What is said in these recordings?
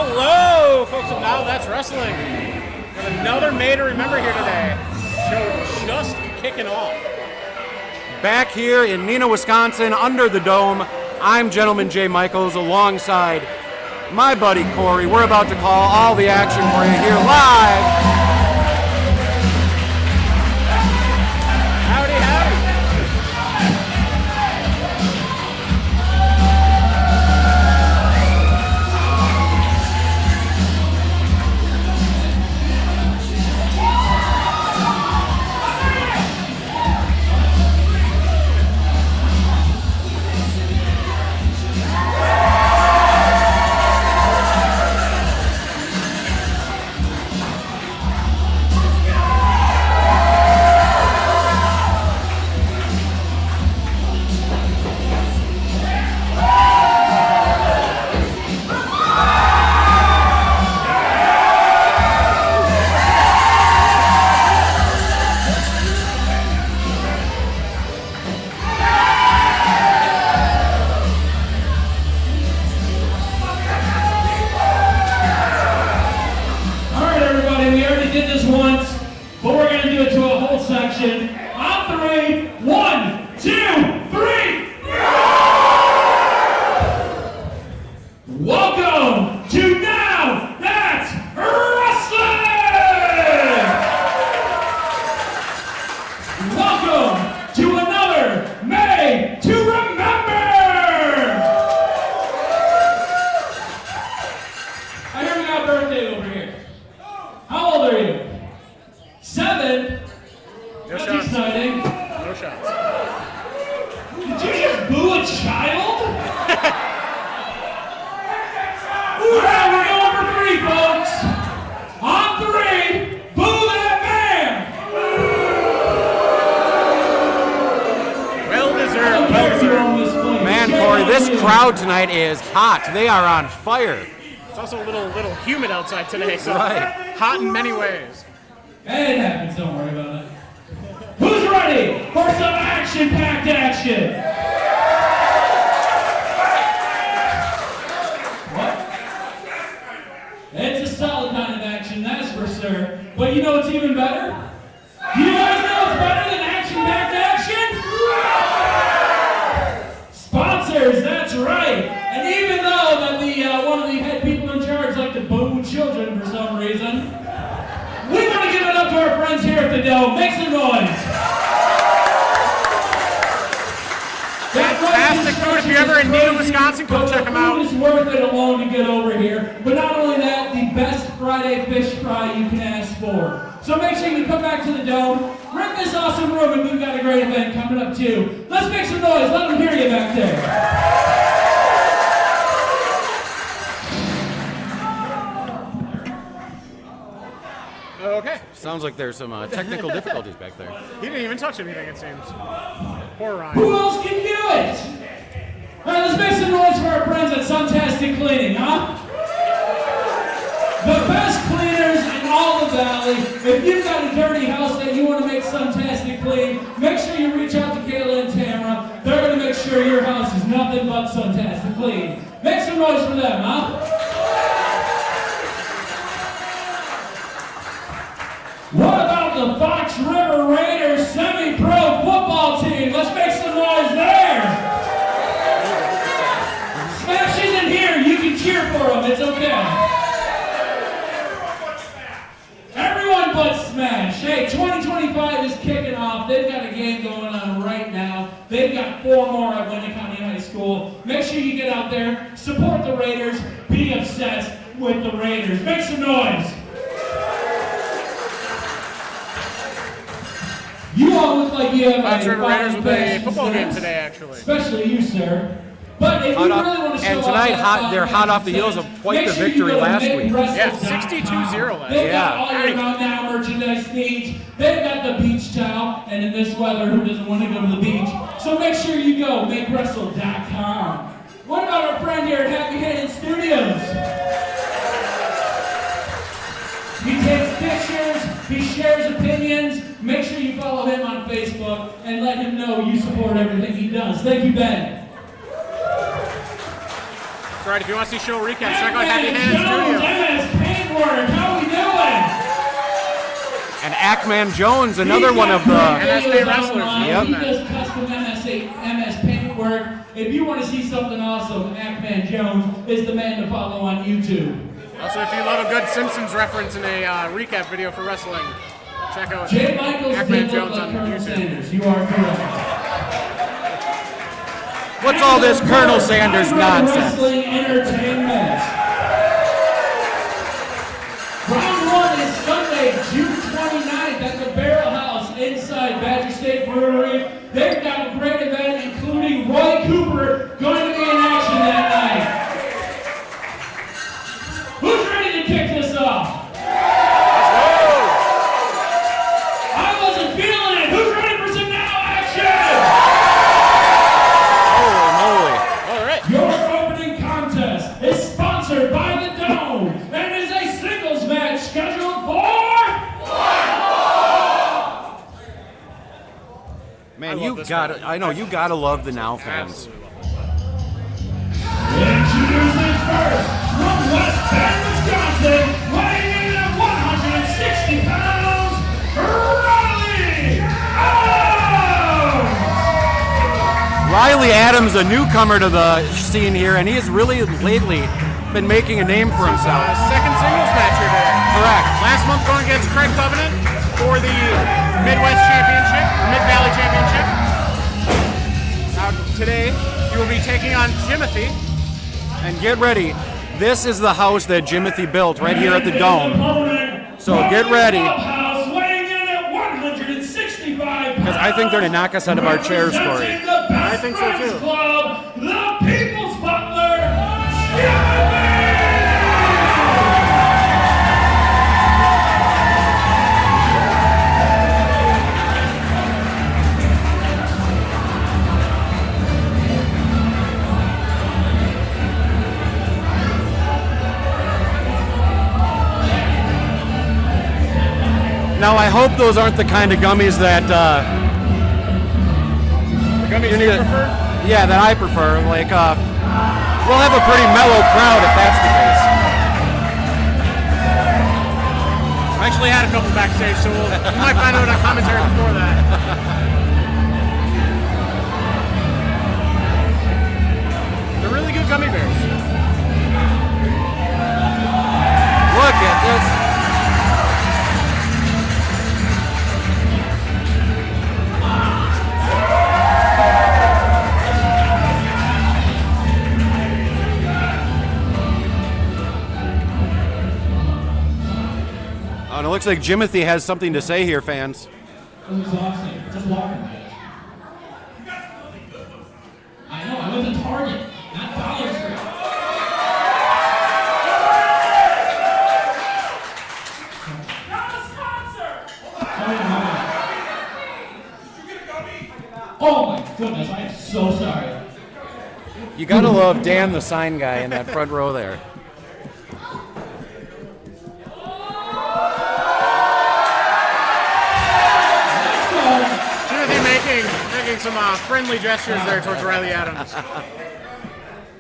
Hello, folks of Now That's Wrestling. We have another May to Remember here today. Show just kicking off. Back here in Neenah, Wisconsin, under the dome, I'm Gentleman Jay Michaels alongside my buddy Corey. We're about to call all the action for you here live. Howdy, howdy. Tonight is hot. They are on fire. It's also a little humid outside today, so right. Hot in many ways. It happens, don't worry about it. Who's ready for some action-packed action? What? It's a solid kind of action, that's for sure. But you know what's even better? You guys know what's better than action-packed action? Sponsors, that's right. And even though that one of the head people in charge like to boo children for some reason, we want to give it up to our friends here at the Dome. Make some noise. Fantastic food. If you're ever in Neenah, Wisconsin, go check them out. It's worth it alone to get over here. But not only that, the best Friday fish fry you can ask for. So make sure you come back to the Dome, rent this awesome room, and we've got a great event coming up too. Let's make some noise. Let them hear you back there. Okay. Sounds like there's some technical difficulties back there. He didn't even touch anything, it seems. Poor Ryan. Who else can do it? All right, let's make some noise for our friends at Suntastic Cleaning, huh? The best cleaners in all the valley. If you've got a dirty house that you want to make Suntastic clean, make sure you reach out to Kayla and Tamara. They're going to make sure your house is nothing but Suntastic clean. Make some noise for them, huh? What about the Fox River Raiders semi-pro football team? Let's make some noise there. Smash isn't here. You can cheer for them. It's okay. Everyone but Smash. Hey, 2025 is kicking off. They've got a game going on right now. They've got 4 more at Winnie County High School. Make sure you get out there, support the Raiders, be obsessed with the Raiders. Make some noise. You all look like you have Fox River Raiders with a football game today, actually. Especially you, sir. But if you really want to show and tonight, they're hot off the heels of quite the victory last week. Yeah, 62-0 last week. They've got all your Mount Now merchandise needs. They've got the beach towel, and in this weather, who doesn't want to go to the beach? So make sure you go, makewrestle.com. What about our friend here at Happy Hannon Studios? He takes pictures, he shares opinions. Make sure you follow him on Facebook and let him know you support everything he does. Thank you, Ben. That's right. If you want to see show recaps, check out Happy Handman Hands Jones, Studio. MS Paintwork, how we doing? And Ackman Jones, another one of the NSA wrestlers. Yep. He does custom MS paintwork. If you want to see something awesome, Ackman Jones is the man to follow on YouTube. Also, if you love a good Simpsons reference in a recap video for wrestling, check out Jay Michaels Ackman did look Jones like on Colonel YouTube. Sanders. You are correct. What's all this Colonel Sanders Kaiser nonsense? Wrestling Entertainment. Round 1 is Sunday, June 29th at the Barrel House inside Badger State Brewery. They've got a great event, including Roy Cooper going to be in action that night. Who's ready to kick this off? I wasn't feeling it. Who's ready for some now action? Holy moly. All right. Your opening contest is sponsored by the Dome and is a singles match scheduled for Man, love you this gotta, one. I know, you gotta love the Now fans. Absolutely. Introducing first from West Bend, Wisconsin, weighing in at 160 pounds, Riley Riley Adams! Adams, a newcomer to the scene here, and he has really lately been making a name for himself. Second singles match here today. Correct. Last month going against Craig Covenant for the Midwest Championship, or Mid-Valley Championship. Now today, he will be taking on Jimothy. And get ready, this is the house that Jimothy built right here at the Dome. So get ready, Weighing in at 165 because I think they're going to knock us out of our chairs, Corey. I think so too. Club, the People's Butler, Jimothy! Now I hope those aren't the kind of gummies that The gummies you prefer? yeah, that I prefer. Like, we'll have a pretty mellow crowd if that's the case. I actually had a couple backstage, so you might find out on commentary before that. They're really good gummy bears. Look at this. Oh, and it looks like Jimothy has something to say here, fans. It was exhausting. Just walking. I know, I went to Target, not Dollar Tree. Not a sponsor! Oh my goodness, I am so sorry. You gotta love Dan the sign guy in that front row there. Jimothy making some friendly gestures there towards Riley Adams.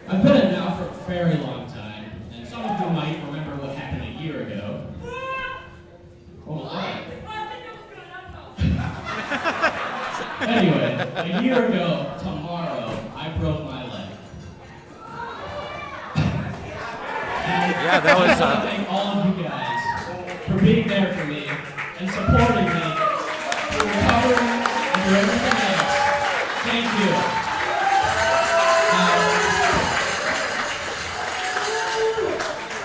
I've been in now for a very long time, and some of you might remember what happened a year ago. Anyway, a year ago, tomorrow, I broke my leg. Yeah, that was. I want to thank all of you guys for being there for me and supporting me through recovery and through everything else. Thank you.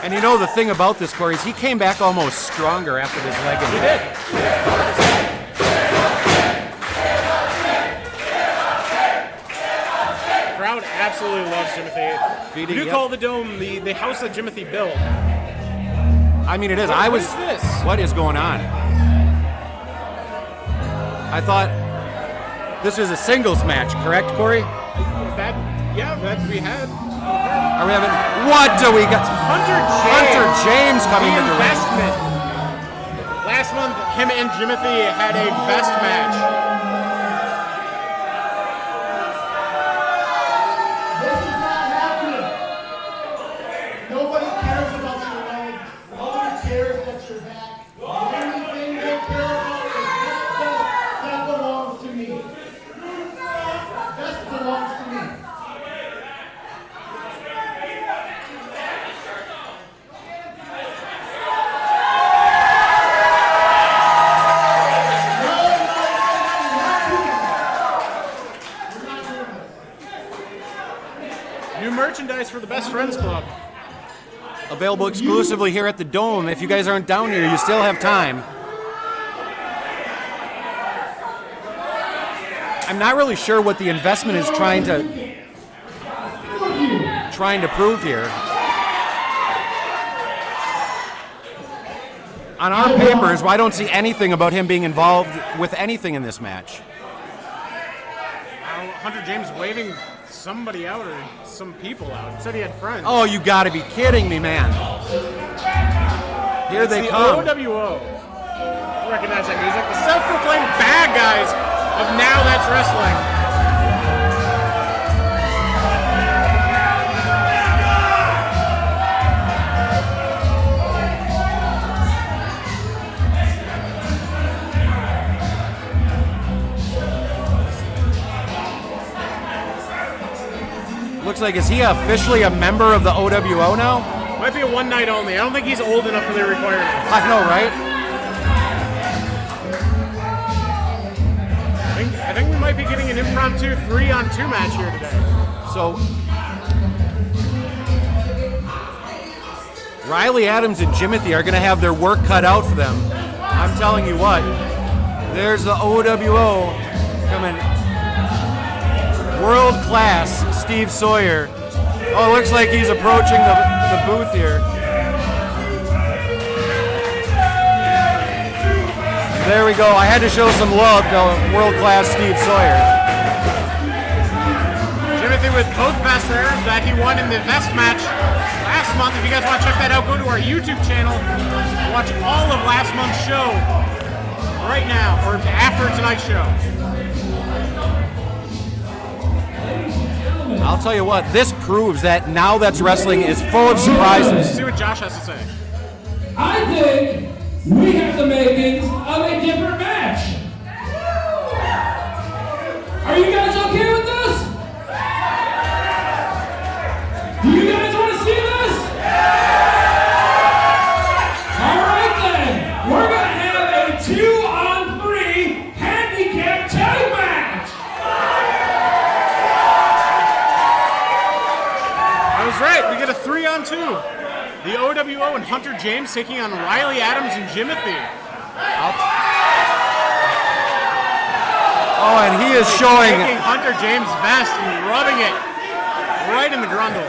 And you know the thing about this, Corey, is he came back almost stronger after this leg injury. Crowd absolutely loves Jimothy. You do call the Dome the house that Jimothy built. I mean, it is. What is this? What is going on? I thought this is a singles match, correct, Corey? That we had. Are we having? What do we got? Hunter James coming to the ring. Investment. Last month, him and Jimothy had a vest match. guys for the Best Friends Club. Available exclusively here at the Dome. If you guys aren't down here, you still have time. I'm not really sure what the investment is trying to prove here. On our papers, I don't see anything about him being involved with anything in this match. Hunter James waving somebody out or some people out. He said he had friends. Oh, you gotta be kidding me, man. Here they come. The OWO. You recognize that music? The self-proclaimed bad guys of Now That's Wrestling. Looks like, is he officially a member of the OWO now? Might be a one night only. I don't think he's old enough for their requirements. I know, right? I think we might be getting an impromptu 3-on-2 match here today. So, Riley Adams and Jimothy are going to have their work cut out for them. I'm telling you what. There's the OWO coming. World class Steve Sawyer. Oh, it looks like he's approaching the booth here. There we go. I had to show some love to world-class Steve Sawyer. Jimothy with both vests there that he won in the vest match last month. If you guys want to check that out, go to our YouTube channel. Watch all of last month's show right now, or after tonight's show. I'll tell you what, this proves that Now That's Wrestling is full of surprises. Let's see what Josh has to say. I think we have the makings of a different match. Are you guys okay with this? Do you guys want to see this? All right then, we're going to have a 2-on-3 handicap tag match. I was right, we get a 3-on-2. The OWO and Hunter James taking on Riley Adams and Jimothy. Oh, and he is showing Taking Hunter James' vest and rubbing it right in the grundle.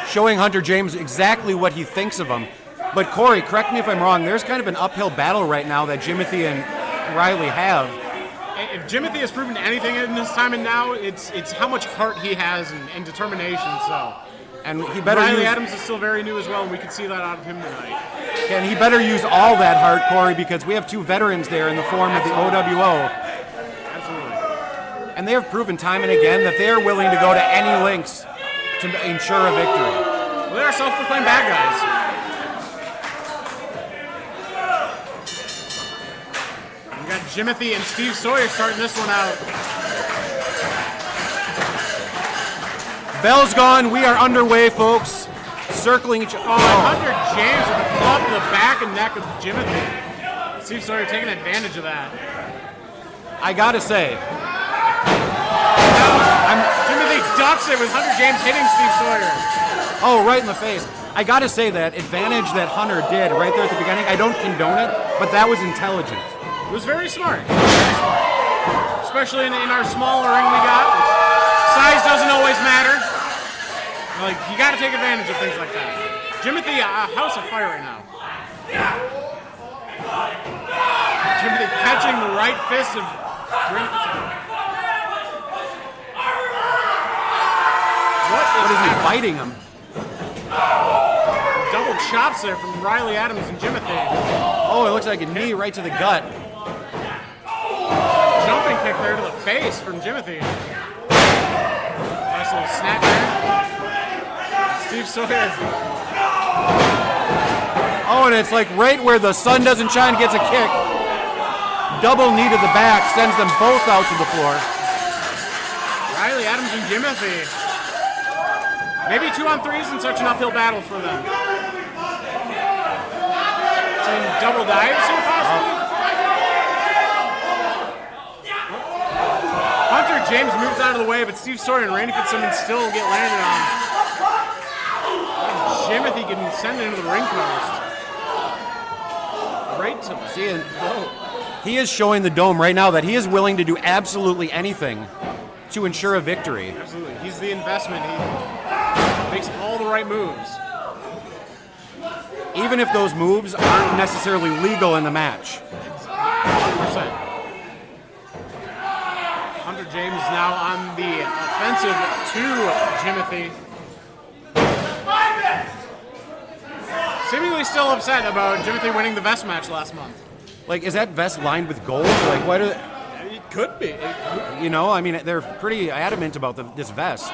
showing Hunter James exactly what he thinks of him. But Corey, correct me if I'm wrong, there's kind of an uphill battle right now that Jimothy and Riley have. If Jimothy has proven anything in his time and now, it's how much heart he has and determination. So, and he better Riley Adams is still very new as well, and we can see that out of him tonight. And he better use all that heart, Corey, because we have two veterans there in the form of the OWO. Absolutely. And they have proven time and again that they are willing to go to any lengths to ensure a victory. Well, they are self-proclaimed bad guys. We got Jimothy and Steve Sawyer starting this one out. Bell's gone. We are underway, folks. Circling each other. Oh, Hunter James with a club to the back and neck of Jimothy. Steve Sawyer taking advantage of that. I gotta say, Jimothy ducks it with Hunter James hitting Steve Sawyer. oh, right in the face. I gotta say that advantage that Hunter did right there at the beginning, I don't condone it, but that was intelligent. It was very smart. Very smart. Especially in our smaller ring we got. Size doesn't always matter. Like, you got to take advantage of things like that. Jimothy, house of fire right now. Jimothy catching the right fist of What is he happening? biting him? Double chops there from Riley Adams and Jimothy. Oh, it looks like a knee right to the gut. Jumping kick there to the face from Jimothy. Nice little snap there. Steve Sawyer. Oh, and it's like right where the sun doesn't shine gets a kick. Double knee to the back, sends them both out to the floor. Riley Adams and Jimothy. Maybe 2-on-3 isn't such an uphill battle for them. Some double dives here possibly? Hunter James moves out of the way, but Steve Sawyer and Randy Fitzsimmons still get landed on. Jimothy getting sent into the ring post. Right to the throat. He is showing the Dome right now that he is willing to do absolutely anything to ensure a victory. Absolutely. He's the investment. He makes all the right moves. Even if those moves aren't necessarily legal in the match. 100%. Hunter James now on the offensive to Jimothy. Seemingly still upset about Jimothy winning the vest match last month. Like, is that vest lined with gold? Like, why do they... It could be. You know, I mean, they're pretty adamant about this vest.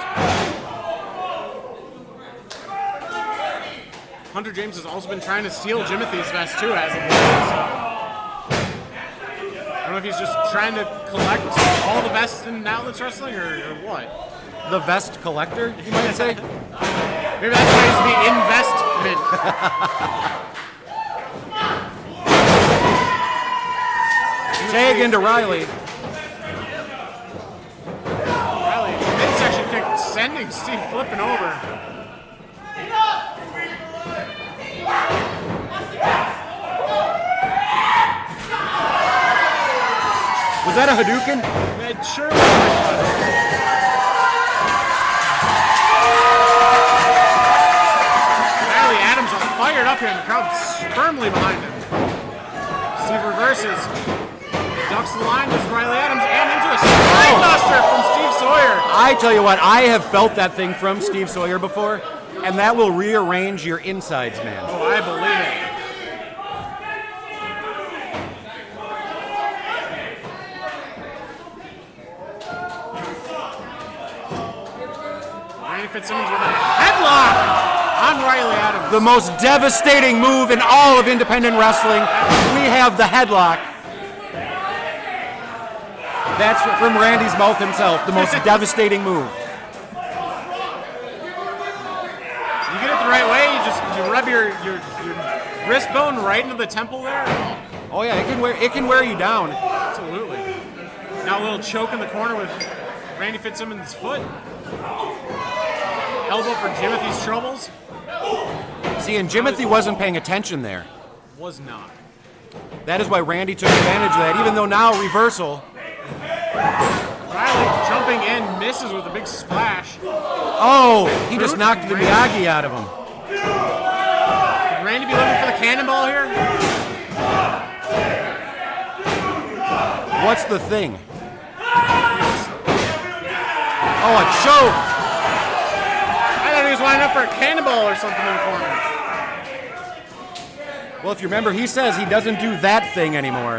Hunter James has also been trying to steal Jimothy's vest too, as of late, so I don't know if he's just trying to collect all the vests in Outlets Wrestling or what. The vest collector, you might say? Maybe that's why he's the investment. Tag into Riley. Riley, midsection kick, sending Steve flipping over. Was that a Hadouken? It sure was. Riley Adams all fired up here, and the crowd's firmly behind him. Steve reverses. Ducks the line, does Riley Adams, and into a spinebuster from Steve Sawyer. I tell you what, I have felt that thing from Steve Sawyer before, and that will rearrange your insides, man. Oh, I believe it. Randy Fitzsimmons with a headlock on Riley Adams. The most devastating move in all of independent wrestling. We have the headlock. That's from Randy's mouth himself, the most devastating move. You get it the right way, you rub your wrist bone right into the temple there. Oh yeah, it can wear you down. Absolutely. Now a little choke in the corner with Randy Fitzsimmons' foot. Elbow for Jimothy's troubles. See, and Jimothy wasn't paying attention there. Was not. That is why Randy took advantage of that, even though now reversal. Riley jumping in, misses with a big splash. Oh, he just knocked the Miyagi out of him. Could Randy be looking for the cannonball here? What's the thing? Oh, a choke. I thought he was lining up for a cannonball or something in the corner. Well, if you remember, he says he doesn't do that thing anymore.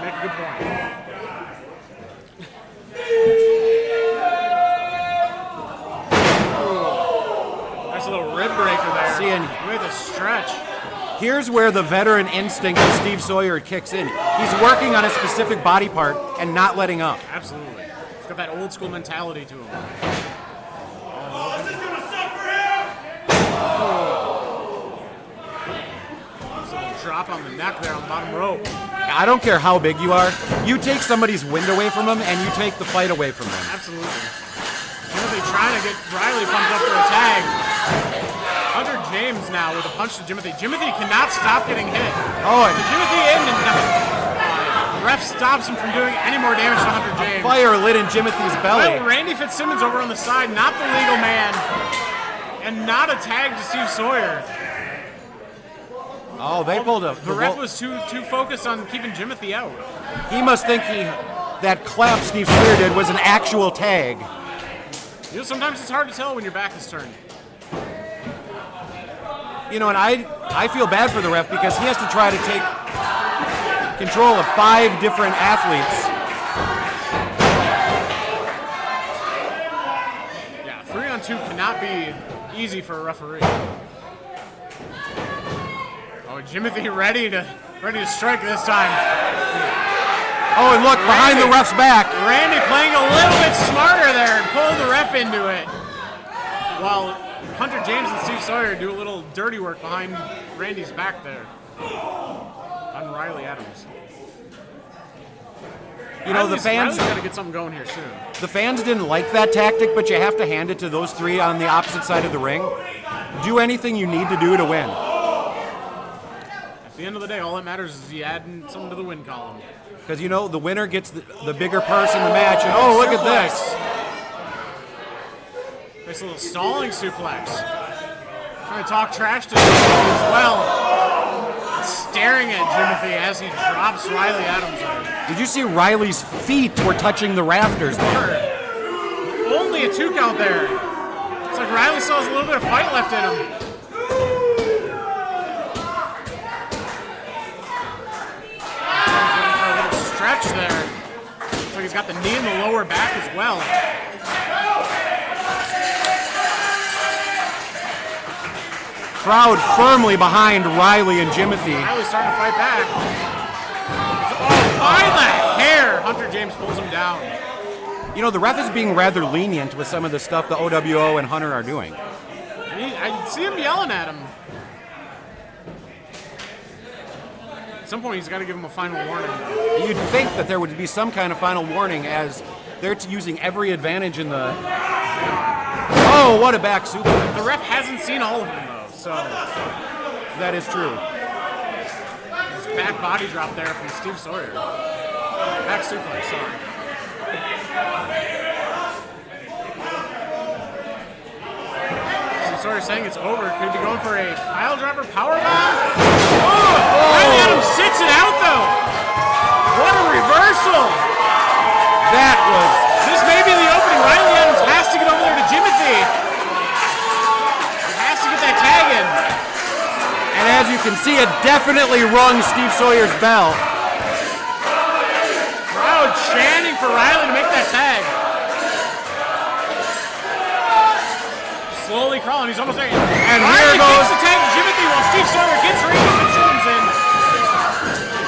Make a good point. Nice little rib breaker there. Seeing with a stretch. Here's where the veteran instinct of Steve Sawyer kicks in. He's working on a specific body part and not letting up. Absolutely. He's got that old school mentality to him. Drop on the neck there on the bottom rope. I don't care how big you are. You take somebody's wind away from them, and you take the fight away from them. Absolutely. Jimothy trying to get Riley pumped up for a tag. Hunter James now with a punch to Jimothy. Jimothy cannot stop getting hit. Oh, and Jimothy in, and the ref stops him from doing any more damage to Hunter James. fire lit in Jimothy's belly. Well, Randy Fitzsimmons over on the side, not the legal man, and not a tag to Steve Sawyer. Oh, they pulled a... The ref was too focused on keeping Jimothy out. He must think that clap Steve Sawyer did was an actual tag. You know, sometimes it's hard to tell when your back is turned. You know, and I feel bad for the ref because he has to try to take control of 5 different athletes. Yeah, 3-on-2 cannot be easy for a referee. Oh, Jimothy ready to strike this time. Oh, and look, behind the ref's back. Randy playing a little bit smarter there and pulling the ref into it. While Hunter James and Steve Sawyer do a little dirty work behind Randy's back there. On Riley Adams. You know, the fans got to get something going here soon. The fans didn't like that tactic, but you have to hand it to those three on the opposite side of the ring. Do anything you need to do to win. At the end of the day, all that matters is you add someone to the win column. Because, you know, the winner gets the bigger purse in the match. And, oh, look at this. Nice little stalling suplex. Trying to talk trash to Jimothy as well. Staring at Jimothy as he drops Riley Adams. Did you see Riley's feet were touching the rafters there? Only a 2 count there. It's like Riley still has a little bit of fight left in him. A little stretch there. Looks like he's got the knee in the lower back as well. Crowd firmly behind Riley and Jimothy. Riley's starting to fight back. Oh, by the hair! Hunter James pulls him down. You know, the ref is being rather lenient with some of the stuff the OWO and Hunter are doing. I see him yelling at him. At some point, he's got to give him a final warning. You'd think that there would be some kind of final warning as they're using every advantage in the... Oh, what a back suplex. The ref hasn't seen all of them, though, so... That is true. This back body drop there from Steve Sawyer. Back suplex, sorry. Steve Sawyer saying it's over. Could be going for a pile driver powerbomb. Oh! Riley Adams sits it out, though. What a reversal. That was... This may be the opening. Riley Adams has to get over there to Jimothy. He has to get that tag in. And as you can see, it definitely rung Steve Sawyer's bell. Crowd chanting for Riley to make that tag. Slowly crawling. He's almost there. And Riley here goes gets the tag to Jimothy while Steve Sawyer gets Randy Fitzsimmons in.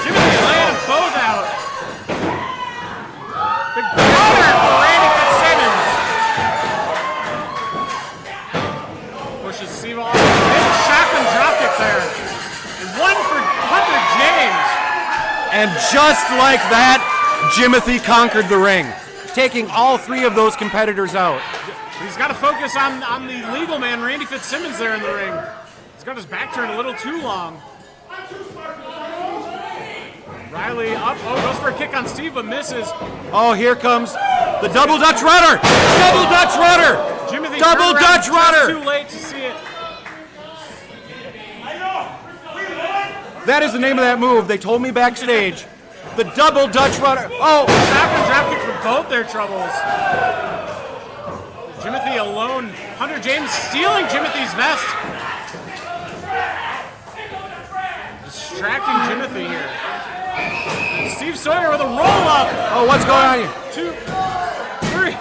Jimothy laying them both out. Big counter for Randy Fitzsimmons. Pushes Steve off. Big shotgun dropkick there. And one for Hunter James. And just like that, Jimothy conquered the ring, taking all three of those competitors out. He's got to focus on the legal man, Randy Fitzsimmons, there in the ring. He's got his back turned a little too long. Riley up. Oh, goes for a kick on Steve, but misses. Oh, here comes the double Dutch rudder. Double Dutch rudder. Jimothy double Dutch rudder. Too late to see it. That is the name of that move. They told me backstage. The double Dutch rudder. Oh. Shotgun dropkick for both their troubles. Jimothy alone. Hunter James stealing Jimothy's vest. Distracting Jimothy here. And Steve Sawyer with a roll-up. Oh, what's going on here? 2, 3. Ring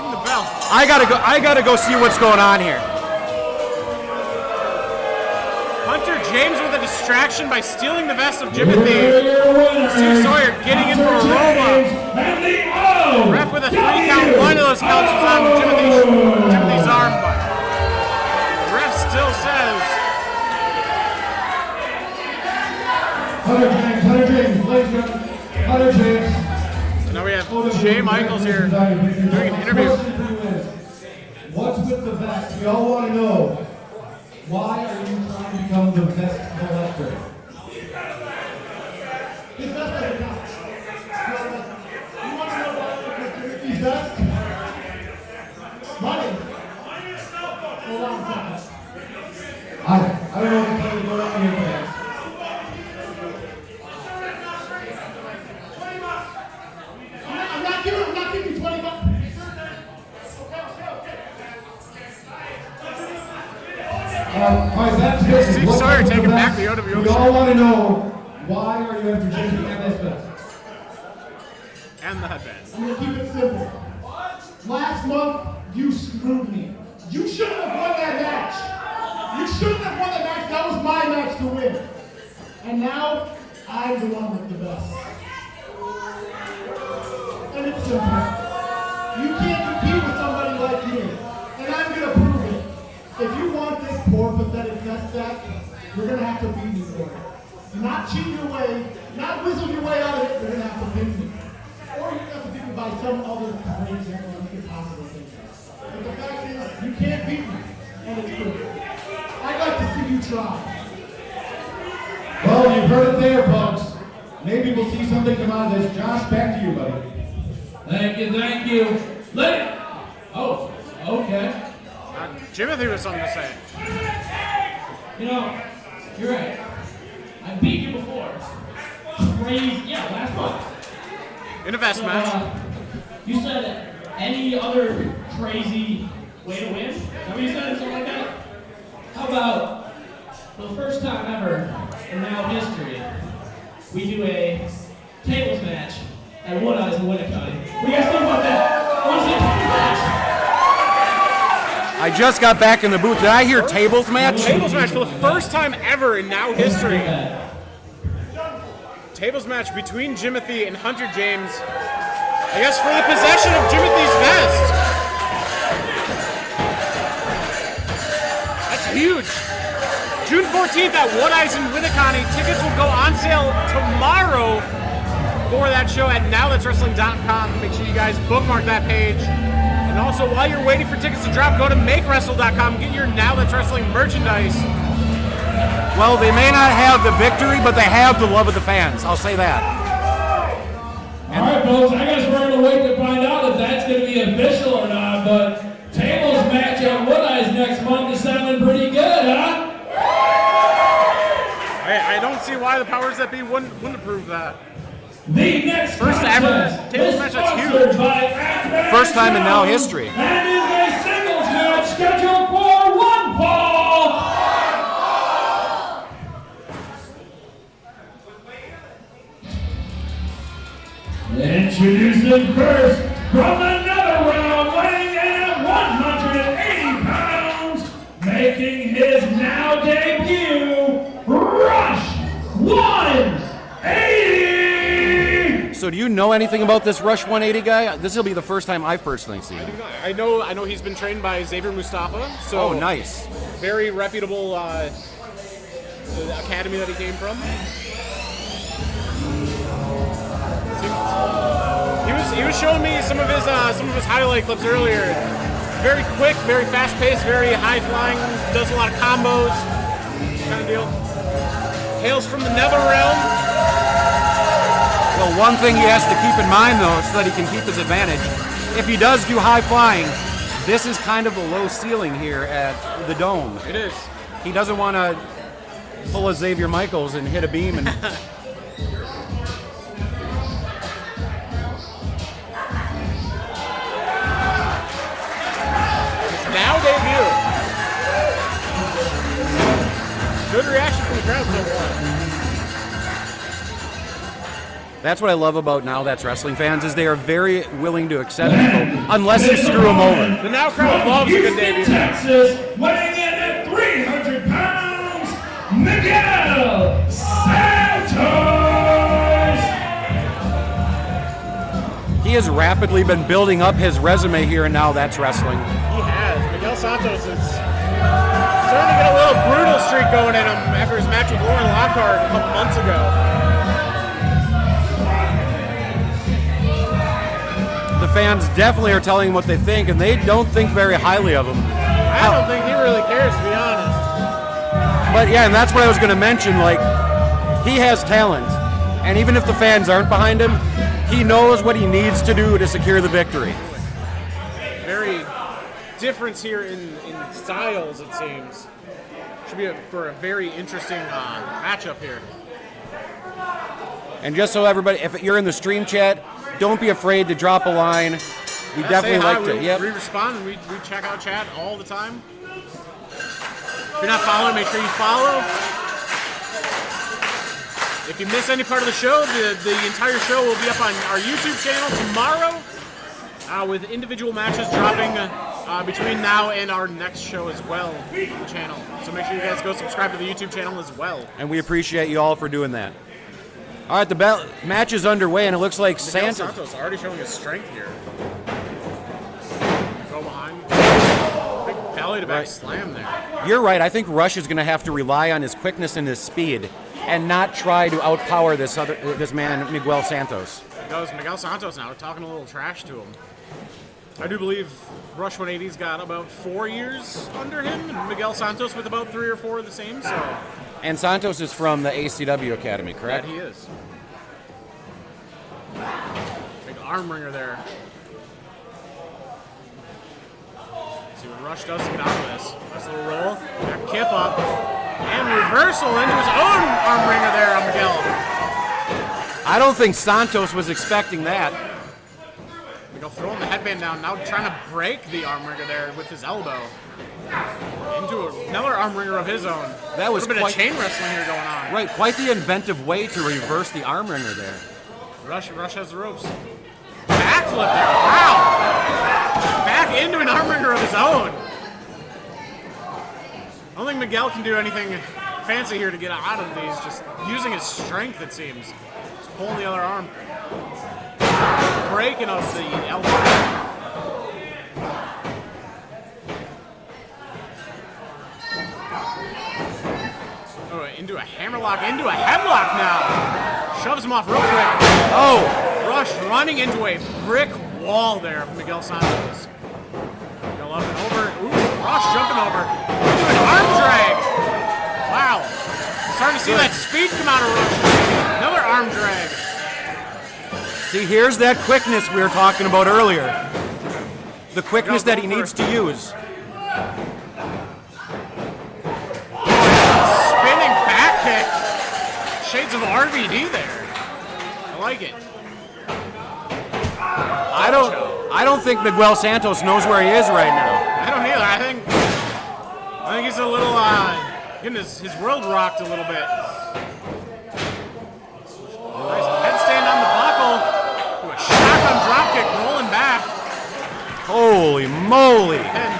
the bell. I gotta go see what's going on here. Hunter James with a distraction by stealing the vest of Jimothy. Steve Sawyer getting in for a roll-up. Ref with a 3 count. One of those counts was on Jimothy's arm, but the ref still says. Hunter James. So now we have Jay Michaels here doing an interview. What's with the vest? We all want to know. Why are you trying to become the best collector? His vest doesn't count. You want to know why I'm looking for Jimmy's vest? Money. Hold on a second. I don't know what to tell you going on here, man. I'm not giving you $20. Steve Sawyer taking back the OWO. We all want to know, why are you after Jimmy and this vest? And the headband. I'm going to keep it simple. Last month, you screwed me. You shouldn't have won that match. You shouldn't have won that match. That was my match to win. And now, I'm the one with the best. And it's simple. You can't compete with somebody like me. And I'm going to prove it. If you want this poor, pathetic vest back, you're going to have to beat me for it. Not cheat your way, not whistle your way out of it, you're going to have to beat me. some other great example that you could possibly think of. But the fact is, you can't beat me, and it's good. I'd like to see you try. Well, you've heard it there, folks. Maybe we'll see something come out of this. Josh, back to you, buddy. Thank you. Oh, okay. Jimothy was something to say. You know, you're right. I beat you before. Crazy, yeah, last month. In a vest match. You said any other crazy way to win? Is that what you said? Something like that? How about, for the first time ever in now history, we do a tables match at One Eyes in Winnicott. What do you guys think about that? I want to see a tables match. I just got back in the booth. Did I hear tables match? Tables match for the first time ever in now history. Tables match between Jimothy and Hunter James. I guess for the possession of Jimothy's vest. That's huge. June 14th at One Eyes in Winnicott. Tickets will go on sale tomorrow for that show at nowthat'swrestling.com. Make sure you guys bookmark that page. And also, while you're waiting for tickets to drop, go to MakeWrestle.com and get your Now That's Wrestling merchandise. Well, they may not have the victory, but they have the love of the fans. I'll say that. All right, folks, I guess we're going to wait to find out if that's going to be official or not, but tables match at One Eyes next month is sounding pretty good, huh? I don't see why the powers that be wouldn't approve that. The next First ever tables match, that's huge. First time in now history. And is a singles match scheduled for one fall. Introducing first from another round, weighing in at 180 pounds, making his now debut, Rush 180. So do you know anything about this Rush 180 guy? This will be the first time I've personally seen him. I know he's been trained by Xavier Mustafa. So Oh, nice. Very reputable academy that he came from. He was showing me some of his highlight clips earlier. Very quick, very fast paced, very high flying. Does a lot of combos, kind of deal. Hails from the Nether Realm. Well, one thing he has to keep in mind, though, so that he can keep his advantage, if he does do high flying, this is kind of a low ceiling here at the Dome. It is. He doesn't want to pull a Xavier Michaels and hit a beam and... Now debut. Good reaction from the crowd so far. That's what I love about Now That's Wrestling fans, is they are very willing to accept people, unless you screw them over. The Now crowd loves a good debut. Texas, weighing in at 300 pounds, Miguel Santos. He has rapidly been building up his resume here in Now That's Wrestling. He has. Miguel Santos is starting to get a little brutal streak going in him after his match with Lauren Lockhart a couple months ago. The fans definitely are telling him what they think, and they don't think very highly of him. I don't think he really cares, to be honest. But yeah, and that's what I was going to mention. Like, he has talent, and even if the fans aren't behind him, he knows what he needs to do to secure the victory. Very difference here in styles, it seems. Should be for a very interesting matchup here. And just so everybody, if you're in the stream chat, don't be afraid to drop a line. We definitely like to. Yep. We respond and we check out chat all the time. If you're not following, make sure you follow. If you miss any part of the show, the entire show will be up on our YouTube channel tomorrow, with individual matches dropping between now and our next show as well on the channel. So make sure you guys go subscribe to the YouTube channel as well. And we appreciate you all for doing that. All right, the match is underway, and it looks like Miguel Santos. Santos already showing his strength here. Go behind. Big belly to back slam there. You're right. I think Rush is going to have to rely on his quickness and his speed, and not try to outpower this man, Miguel Santos. goes Miguel Santos now, talking a little trash to him. I do believe Rush 180's got about 4 years under him, and Miguel Santos with about 3 or 4 of the same, so. And Santos is from the ACW Academy, correct? That he is. Big arm ringer there. See what Rush does to get out of this. Nice little roll. Back kip up. And reversal into his own arm ringer there on Miguel. I don't think Santos was expecting that. Miguel throwing the headband down, now trying to break the arm ringer there with his elbow. Into another arm ringer of his own. That was a little bit of chain wrestling here going on. Right, quite the inventive way to reverse the arm ringer there. Rush has the ropes. Backflip there. Wow. Back into an arm ringer of his own. I don't think Miguel can do anything fancy here to get out of these. Just using his strength, it seems. Just pulling the other arm. Breaking of the elbow. Oh, into a hammerlock, into a headlock now. Shoves him off real quick. Oh! Rush running into a brick wall there of Miguel Santos. Miguel up and over. Ooh, Rush jumping over. Into an arm drag. Wow. Starting to see that speed come out of Rush. Another arm drag. See, here's that quickness we were talking about earlier. The quickness that he needs to use. Spinning back kick. Shades of RVD there. I like it. I don't think Miguel Santos knows where he is right now. I don't either. I think he's a little getting his world rocked a little bit. Nice headstand on the buckle. Do a shotgun dropkick rolling back. Holy moly! And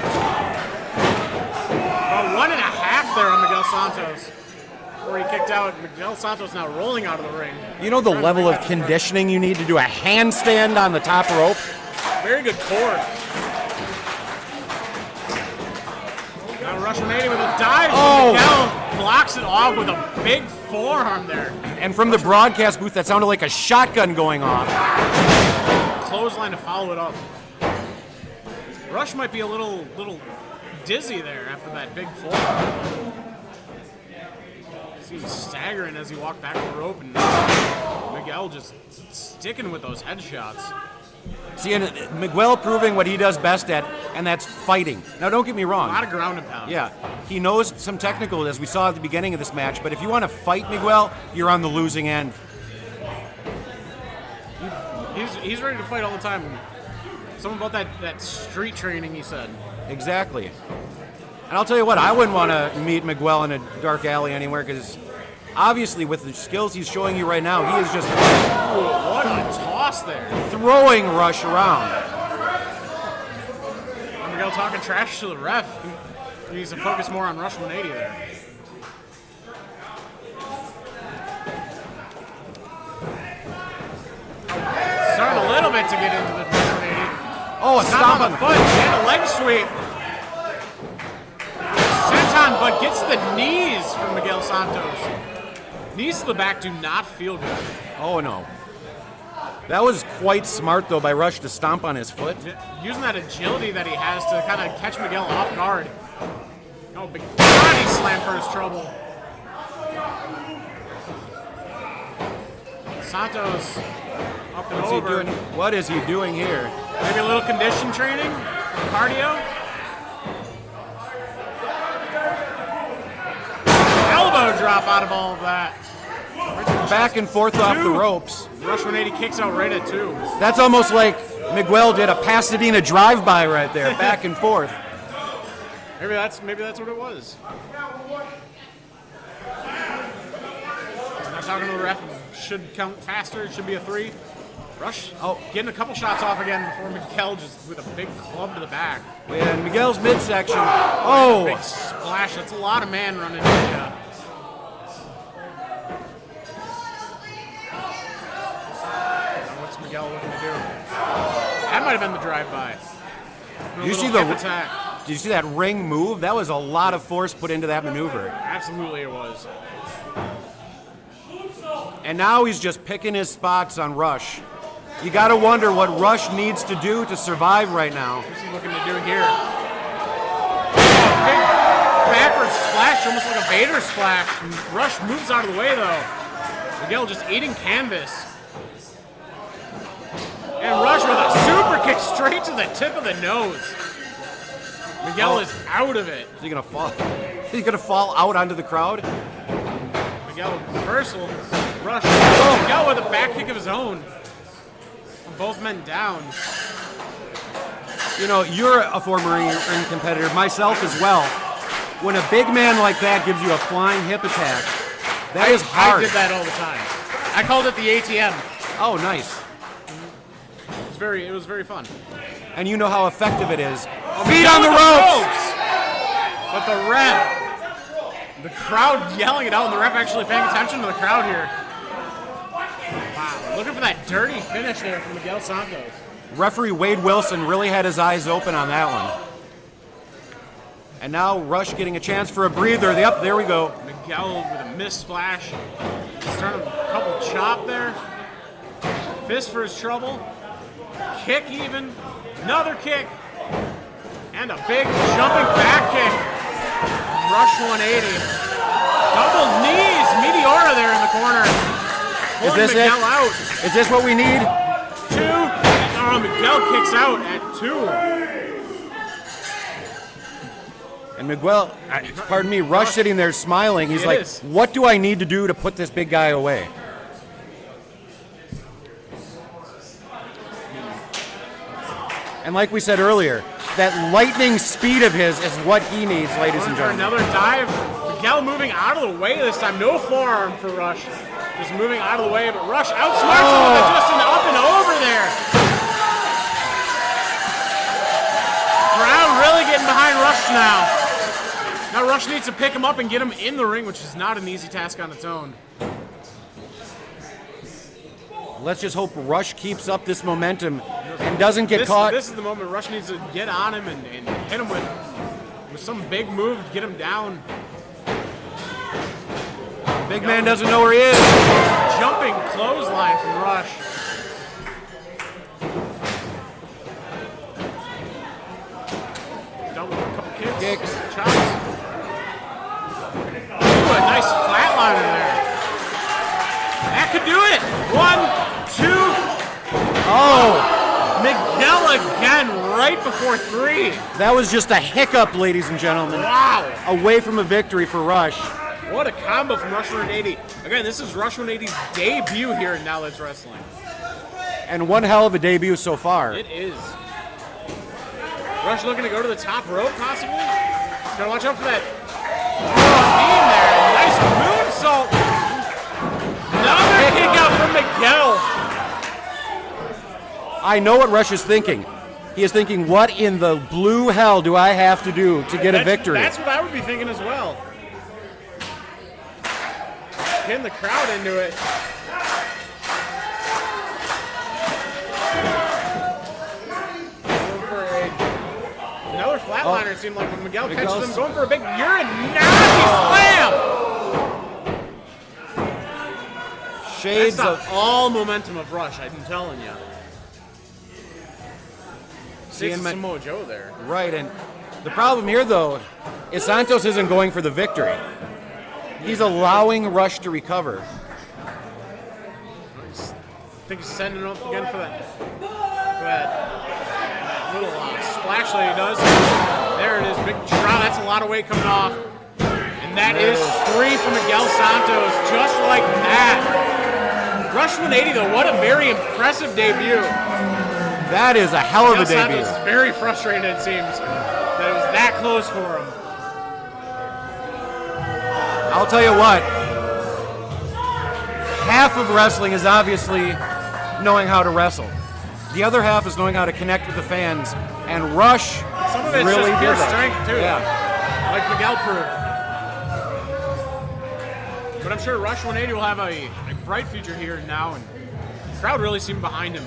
about 1.5 there on Miguel Santos. Before he kicked out, Miguel Santos now rolling out of the ring. You know the level of conditioning you need to do a handstand on the top rope? Very good core. Now Rush 180 with a dive. Oh. Miguel blocks it off with a big forearm there. And from the broadcast booth, that sounded like a shotgun going off. Clothesline to follow it up. Rush might be a little dizzy there after that big forearm. He was staggering as he walked back to the rope, and Miguel just sticking with those headshots. See, and Miguel proving what he does best at, and that's fighting. Now, don't get me wrong. A lot of ground and pound. Yeah, he knows some technical, as we saw at the beginning of this match, but if you want to fight Miguel, you're on the losing end. He's ready to fight all the time. Something about that street training, he said. Exactly. And I'll tell you what, I wouldn't want to meet Miguel in a dark alley anywhere, because obviously with the skills he's showing you right now, he is just What a toss there. throwing Rush around. Miguel talking trash to the ref. He needs to focus more on Rush 180 there. Starting a little bit to get into the Rush 180. Oh, a stomp on the foot and a leg sweep. Senton, but gets the knees from Miguel Santos. Knees to the back do not feel good. Oh, no. That was quite smart, though, by Rush to stomp on his foot. Using that agility that he has to kind of catch Miguel off guard. Oh, big body slam for his trouble. Santos up and over. What is he doing here? Maybe a little condition training, cardio. Elbow drop out of all of that. Back and forth off the ropes. Rush 180 kicks out right at 2. That's almost like Miguel did a Pasadena drive-by right there, back and forth. Maybe that's what it was. Not talking to the ref. Should count faster. It should be a 3. Rush, getting a couple shots off again before Miguel just with a big club to the back. And Miguel's midsection. Oh! Big splash. That's a lot of man running into you. What's Miguel looking to do? That might have been the drive-by. Did you see Did you see that ring move? That was a lot of force put into that maneuver. Absolutely it was. And now he's just picking his spots on Rush. You got to wonder what Rush needs to do to survive right now. What's he looking to do here? Big backward splash, almost like a Vader splash. And Rush moves out of the way, though. Miguel just eating canvas. And Rush with a super kick straight to the tip of the nose. Miguel is out of it. Is he gonna fall? Is he gonna fall out onto the crowd? Miguel reversal. Rush. Miguel with a back kick of his own. Both men down. You know, you're a former ring competitor, myself as well. When a big man like that gives you a flying hip attack, that is hard. I did that all the time. I called it the ATM. Oh, nice. It was very fun. And you know how effective it is. Feet on the ropes! But the the crowd yelling it out, and the ref actually paying attention to the crowd here. Wow, looking for that dirty finish there from Miguel Santos. Referee Wade Wilson really had his eyes open on that one. And now Rush getting a chance for a breather. Yep, there we go. Miguel with a missed splash. Started a couple chop there. Fist for his trouble. Kick even. Another kick. And a big jumping back kick. Rush 180. Double knees. Meteora there in the corner. Is this Miguel it? Out. Is this what we need? 2. Oh, Miguel kicks out at 2. And Miguel, pardon me, Rush sitting there smiling. He's like, what do I need to do to put this big guy away? And like we said earlier, that lightning speed of his is what he needs, ladies and gentlemen. Another dive. Miguel moving out of the way this time. No forearm for Rush. Just moving out of the way, but Rush outsmarts him with just an up and over there. Crowd really getting behind Rush now. Now Rush needs to pick him up and get him in the ring, which is not an easy task on its own. Let's just hope Rush keeps up this momentum and doesn't get caught. This is the moment Rush needs to get on him and hit him with some big move to get him down. Big man doesn't know where he is. Jumping clothesline from Rush. Double a couple kicks. Chops. Ooh, a nice flatliner there. That could do it. 1, 2. Oh. Miguel again right before 3. That was just a hiccup, ladies and gentlemen. Wow. Away from a victory for Rush. What a combo from Rush 180. Again, this is Rush 180's debut here in Now Let's Wrestling. And one hell of a debut so far. It is. Rush looking to go to the top rope, possibly. Gotta watch out for that beam there. Nice moonsault. Another kick out from Miguel. I know what Rush is thinking. He is thinking, what in the blue hell do I have to do to get a victory? That's what I would be thinking as well. Getting the crowd into it. Going for another flatliner, it seemed like, when Miguel catches him. Going for a big Uranagi slam! Shades That's of all momentum of Rush, I'm telling you. Seeing Samoa Joe there. Right, and the problem here, though, is Santos isn't going for the victory. He's allowing Rush to recover. I think he's sending him up again for that little splash that he does. There it is, big drop. That's a lot of weight coming off. And that is 3 for Miguel Santos, just like that. Rush 180, though, what a very impressive debut. That is a hell of a debut. Santos is very frustrated, it seems, that it was that close for him. I'll tell you what, half of wrestling is obviously knowing how to wrestle. The other half is knowing how to connect with the fans, and Rush Some of it's really just pure did that. strength, too, Yeah. like Miguel proved. But I'm sure Rush 180 will have a bright future here now, and the crowd really seemed behind him.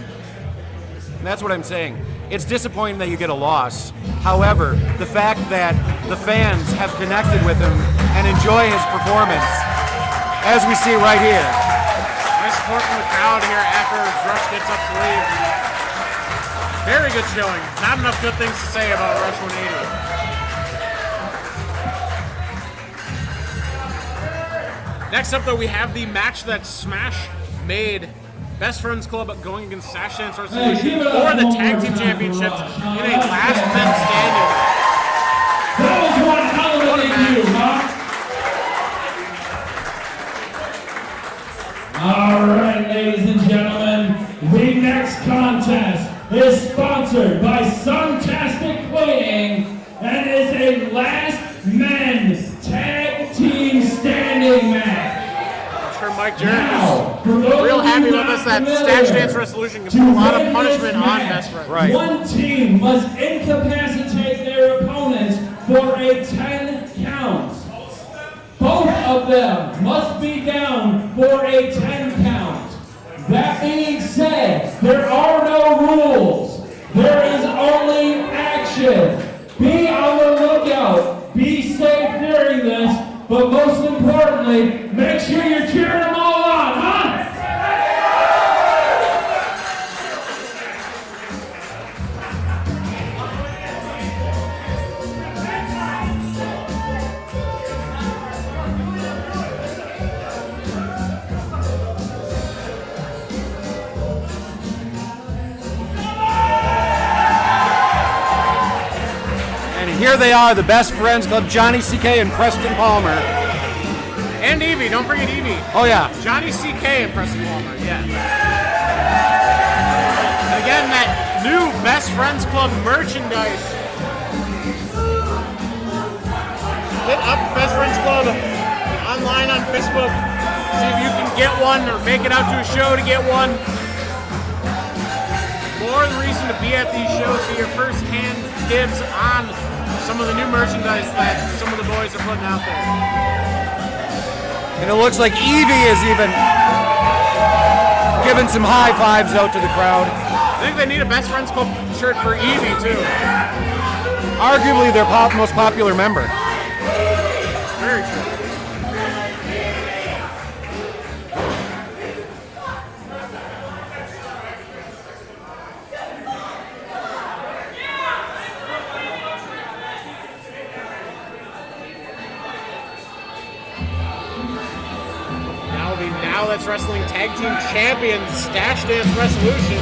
And that's what I'm saying. It's disappointing that you get a loss. However, the fact that the fans have connected with him and enjoy his performance, as we see right here. Nice support from the crowd here after Rush gets up to leave. Very good showing. Not enough good things to say about Rush 180. Next up, though, we have the match that Smash made. Best Friends Club going against Stache Dance Wrestlution for the Tag Team Championships in a last men standing. That was one hell of a debut, huh? All right, ladies and gentlemen, the next contest is sponsored by Suntastic Cleaning and is a last men's tag team standing match. For Mike Jarrett is real happy with us that Stache Dance Wrestlution can put a lot of punishment on Best Friends. Right. One team must incapacitate their opponents for a 10 count. Both of them must be down for a 10 count. That being said, there are no rules. There is only action. Be on the lookout. Be safe during this. But most importantly, make sure you're cheering them all on, huh? And here they are, the Best Friends Club, Johnny CK and Preston Palmer. And Evie, don't forget Evie. Oh yeah. Johnny CK and Preston Palmer, yeah. And again, that new Best Friends Club merchandise. Hit up Best Friends Club online on Facebook. See if you can get one or make it out to a show to get one. More the reason to be at these shows for your first-hand dibs on some of the new merchandise that some of the boys are putting out there. And it looks like Evie is even giving some high fives out to the crowd. I think they need a Best Friends Club shirt for Evie, too. Arguably their most popular member. Very true. Now That's Wrestling Tag Team Champions, Stache Dance Wrestlution.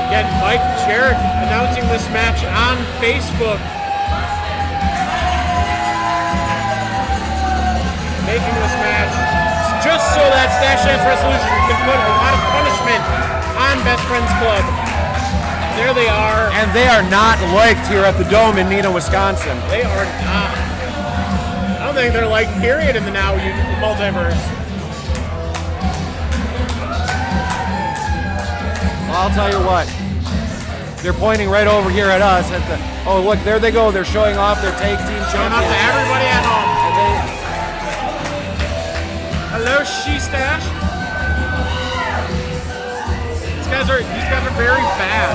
Again, Mike Jarrett announcing this match on Facebook. Making this match just so that Stache Dance Wrestlution can put a lot of punishment on Best Friends Club. There they are. And they are not liked here at the Dome in Neenah, Wisconsin. They are not. I don't think they're like period in the now multiverse. Well, I'll tell you what. They're pointing right over here at us. At the look, there they go. They're showing off their tag team Showing off to champions. everybody at home. And Hello, Stache. These guys are very bad.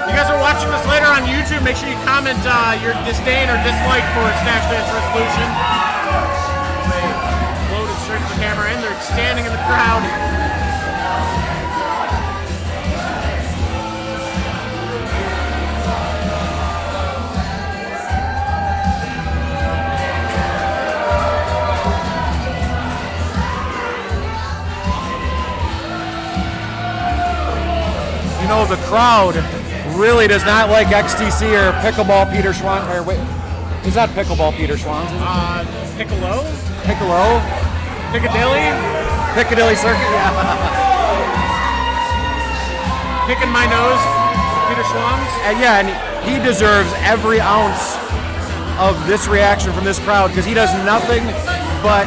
If you guys are watching this later on YouTube, make sure you comment your disdain or dislike for Stache Dance Wrestlution. They loaded straight to the camera and they're standing in the crowd. you know, the crowd really does not like XTC or Pickleball Peter Schwan. Or wait, is that Pickleball Peter Schwan? Piccolo? Piccolo? Piccadilly Circuit, yeah. Picking my nose, Peter Schwann's. And yeah, and he deserves every ounce of this reaction from this crowd because he does nothing but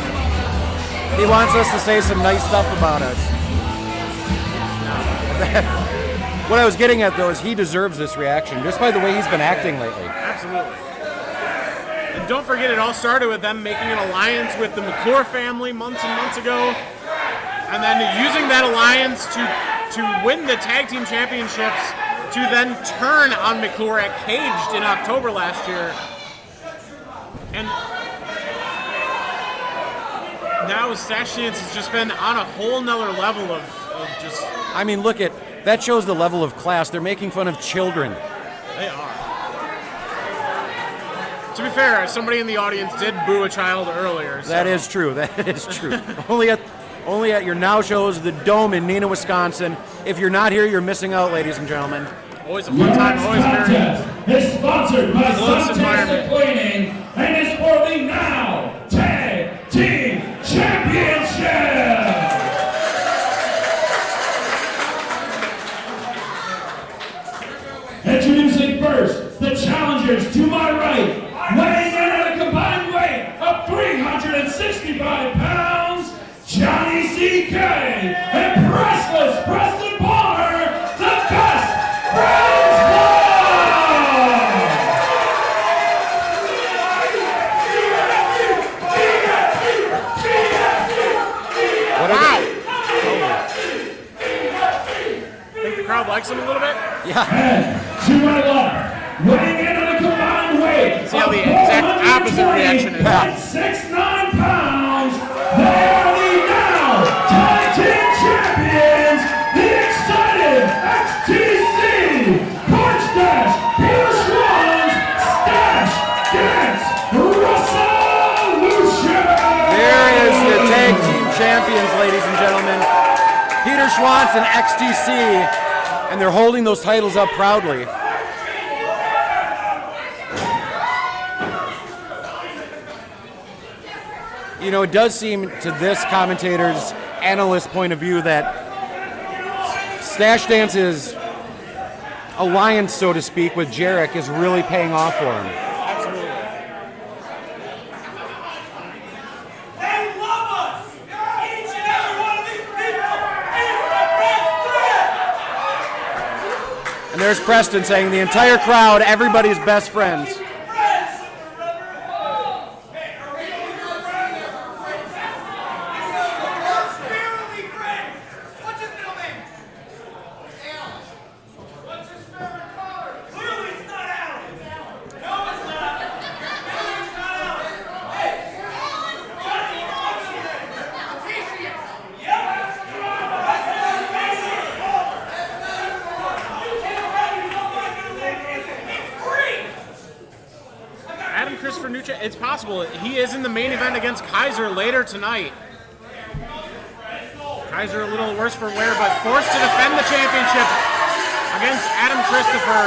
he wants us to say some nice stuff about us. What I was getting at though is he deserves this reaction just by the way he's been acting lately. Absolutely. And don't forget, it all started with them making an alliance with the McClure family months and months ago, and then using that alliance to win the tag team championships, to then turn on McClure at Caged in October last year. And now Stache Dance has just been on a whole nother level of just... I mean, look at, that shows the level of class. They're making fun of children. They are. To be fair, somebody in the audience did boo a child earlier. So. That is true. That is true. only at your now shows, the Dome in Neenah, Wisconsin. If you're not here, you're missing out, ladies and gentlemen. Always a fun time. Always very is sponsored by close Santos environment. Cleaning and is for the Now Tag Team Championship. Introducing first, the challengers to my right, weighing in at a combined weight of 365 pounds, Johnny C.K. and Priceless Preston Baugher, the best friends club! Wow! Think the crowd likes him a little bit? Yeah. To my left, weighing in at a combined weight See how the exact opposite reaction is. 69 pounds, they are the Now Tag Team Champions, the excited XTC, Porch Dash, Peter Schwann's Stache Dance Wrestlution! There is your tag team champions, ladies and gentlemen. Peter Schwantz and XTC, and they're holding those titles up proudly. You know, it does seem to this commentator's analyst point of view that Stache Dance's alliance, so to speak, with Jarek is really paying off for him. Absolutely. They love us! Each and every one of these people is the best friend! And there's Preston saying the entire crowd, everybody's best friends. Friends! Barely friends! What's his middle name? Alan. What's his favorite color? Clearly it's not Alan. No, it's not. Clearly it's not Alan. Hey! Johnny, what's your name? Arcadius. Yep, that's right. That's Arcadius. You can't tell me what my middle name is. It's free! Adam Christopher Nucha, it's possible. He is in the main event against Kaiser later tonight. Kaiser a little worse for wear, but forced to defend the championship against Adam Christopher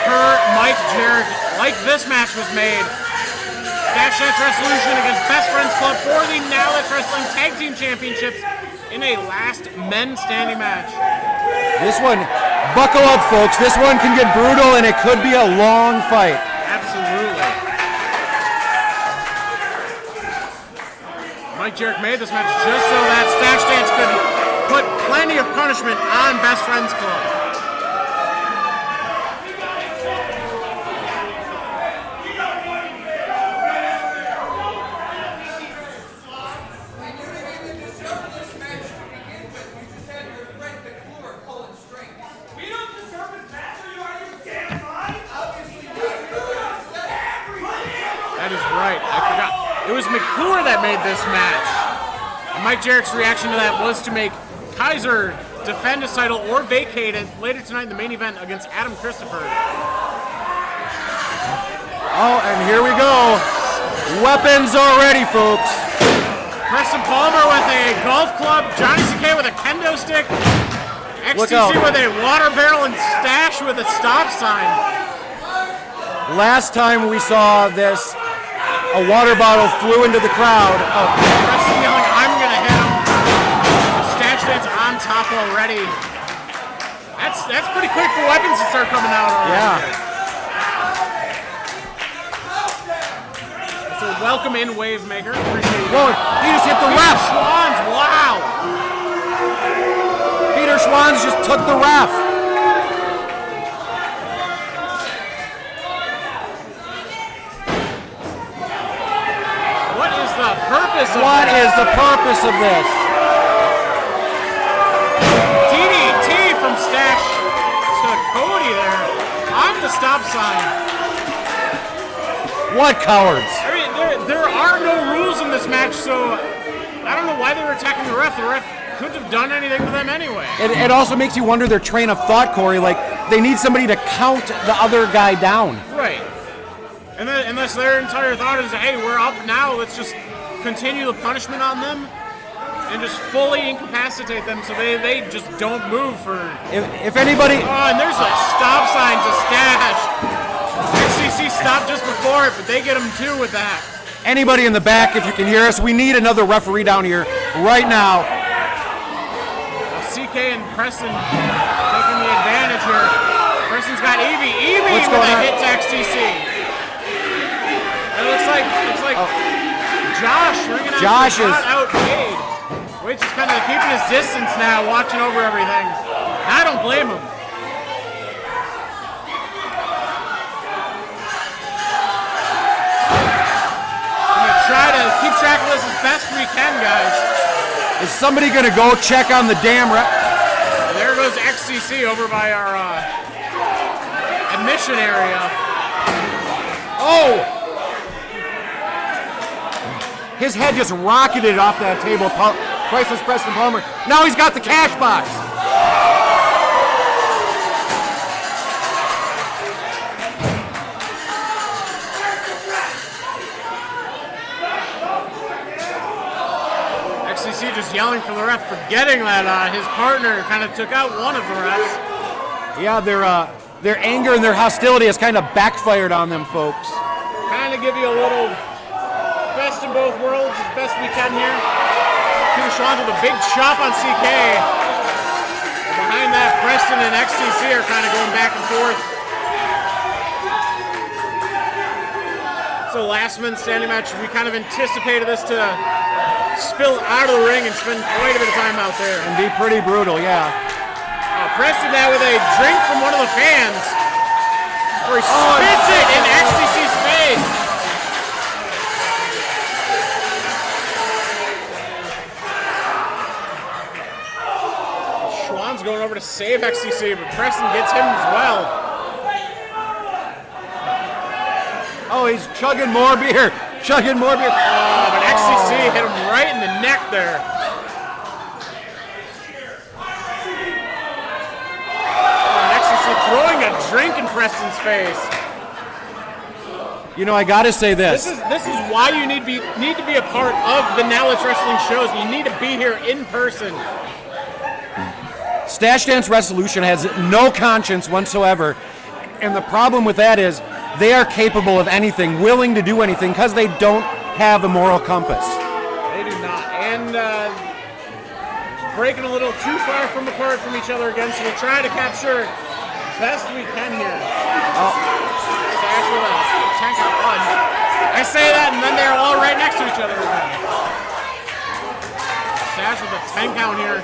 per Mike Jarrett. Like this match was made. Stache Dance Wrestlution against Best Friends Club for the Now Let's Wrestling Tag Team Championships in a last men standing match. This one, buckle up, folks. This one can get brutal, and it could be a long fight. Absolutely. Mike Jarrett made this match just so that Stache Dance could put plenty of punishment on Best Friends Club. We don't deserve this match, are you out of your damn mind? Obviously, That is right. I forgot. It was McClure that made this match. And Mike Jarrett's reaction to that was to make Kaiser defend his title or vacate it later tonight in the main event against Adam Christopher. Oh, and here we go. Weapons already, folks. Preston Palmer with a golf club, Johnny C.K. with a kendo stick, Look out. XTC with a water barrel, and Stache with a stop sign. Last time we saw this, a water bottle flew into the crowd. Oh, Preston yelling, "I'm gonna hit him." Stache Dance on top already. That's pretty quick for weapons to start coming out already. yeah. So welcome in, Wave Maker. Appreciate it. Whoa, he just hit the ref. Schwann's, wow. Peter Schwantz just took the ref. What is the purpose of What this? is the purpose of this? DDT from Stache to Cody there on the stop sign. What cowards? I mean, there are no rules in this match, so I don't know why they were attacking the ref. The ref couldn't have done anything to them anyway. It also makes you wonder their train of thought, Corey. Like, they need somebody to count the other guy down. Right. And then, unless their entire thought is, hey, we're up now, let's just continue the punishment on them and just fully incapacitate them so they just don't move for... If anybody... Oh, and there's a stop sign to Stache. XCC stopped just before it, but they get him too with that. Anybody in the back, if you can hear us, we need another referee down here right now. CK and Preston taking the advantage here. Preston's got Evie. Evie with a hit to XTC. It looks like Josh ringing out. Josh is outpaid. Wade's just kind of keeping his distance now, watching over everything. I don't blame him. I'm gonna try to keep track of this as best we can, guys. Is somebody going to go check on the damn ref? There goes XCC over by our admission area. Oh! His head just rocketed off that table. Priceless Preston Palmer. Now he's got the cash box. XCC just yelling for the ref, forgetting that his partner kind of took out one of the refs. Yeah, their anger and their hostility has kind of backfired on them, folks. Kind of give you a little best in both worlds as best we can here. Peter Schwann with a big chop on CK. Behind that, Preston and XTC are kind of going back and forth. So last man standing match, we kind of anticipated this to spill out of the ring and spend quite a bit of time out there. And be pretty brutal, yeah. Preston now with a drink from one of the fans. Where he spits it in XTC's face. Schwann's going over to save XTC, but Preston gets him as well. Oh, he's chugging more beer. Chugging more beer. Oh, but XCC hit him right in the neck there. Throwing a drink in Preston's face. You know, I gotta say this. This is why you need to be a part of the Now Let's Wrestling shows. You need to be here in person. Stache Dance Wrestlution has no conscience whatsoever, and the problem with that is they are capable of anything, willing to do anything, because they don't have a moral compass. They do not, and breaking a little too far apart from each other again. So we'll try to capture best we can here. Stache with a 10 count one. I say that, and then they're all right next to each other again. Stache with a 10 count here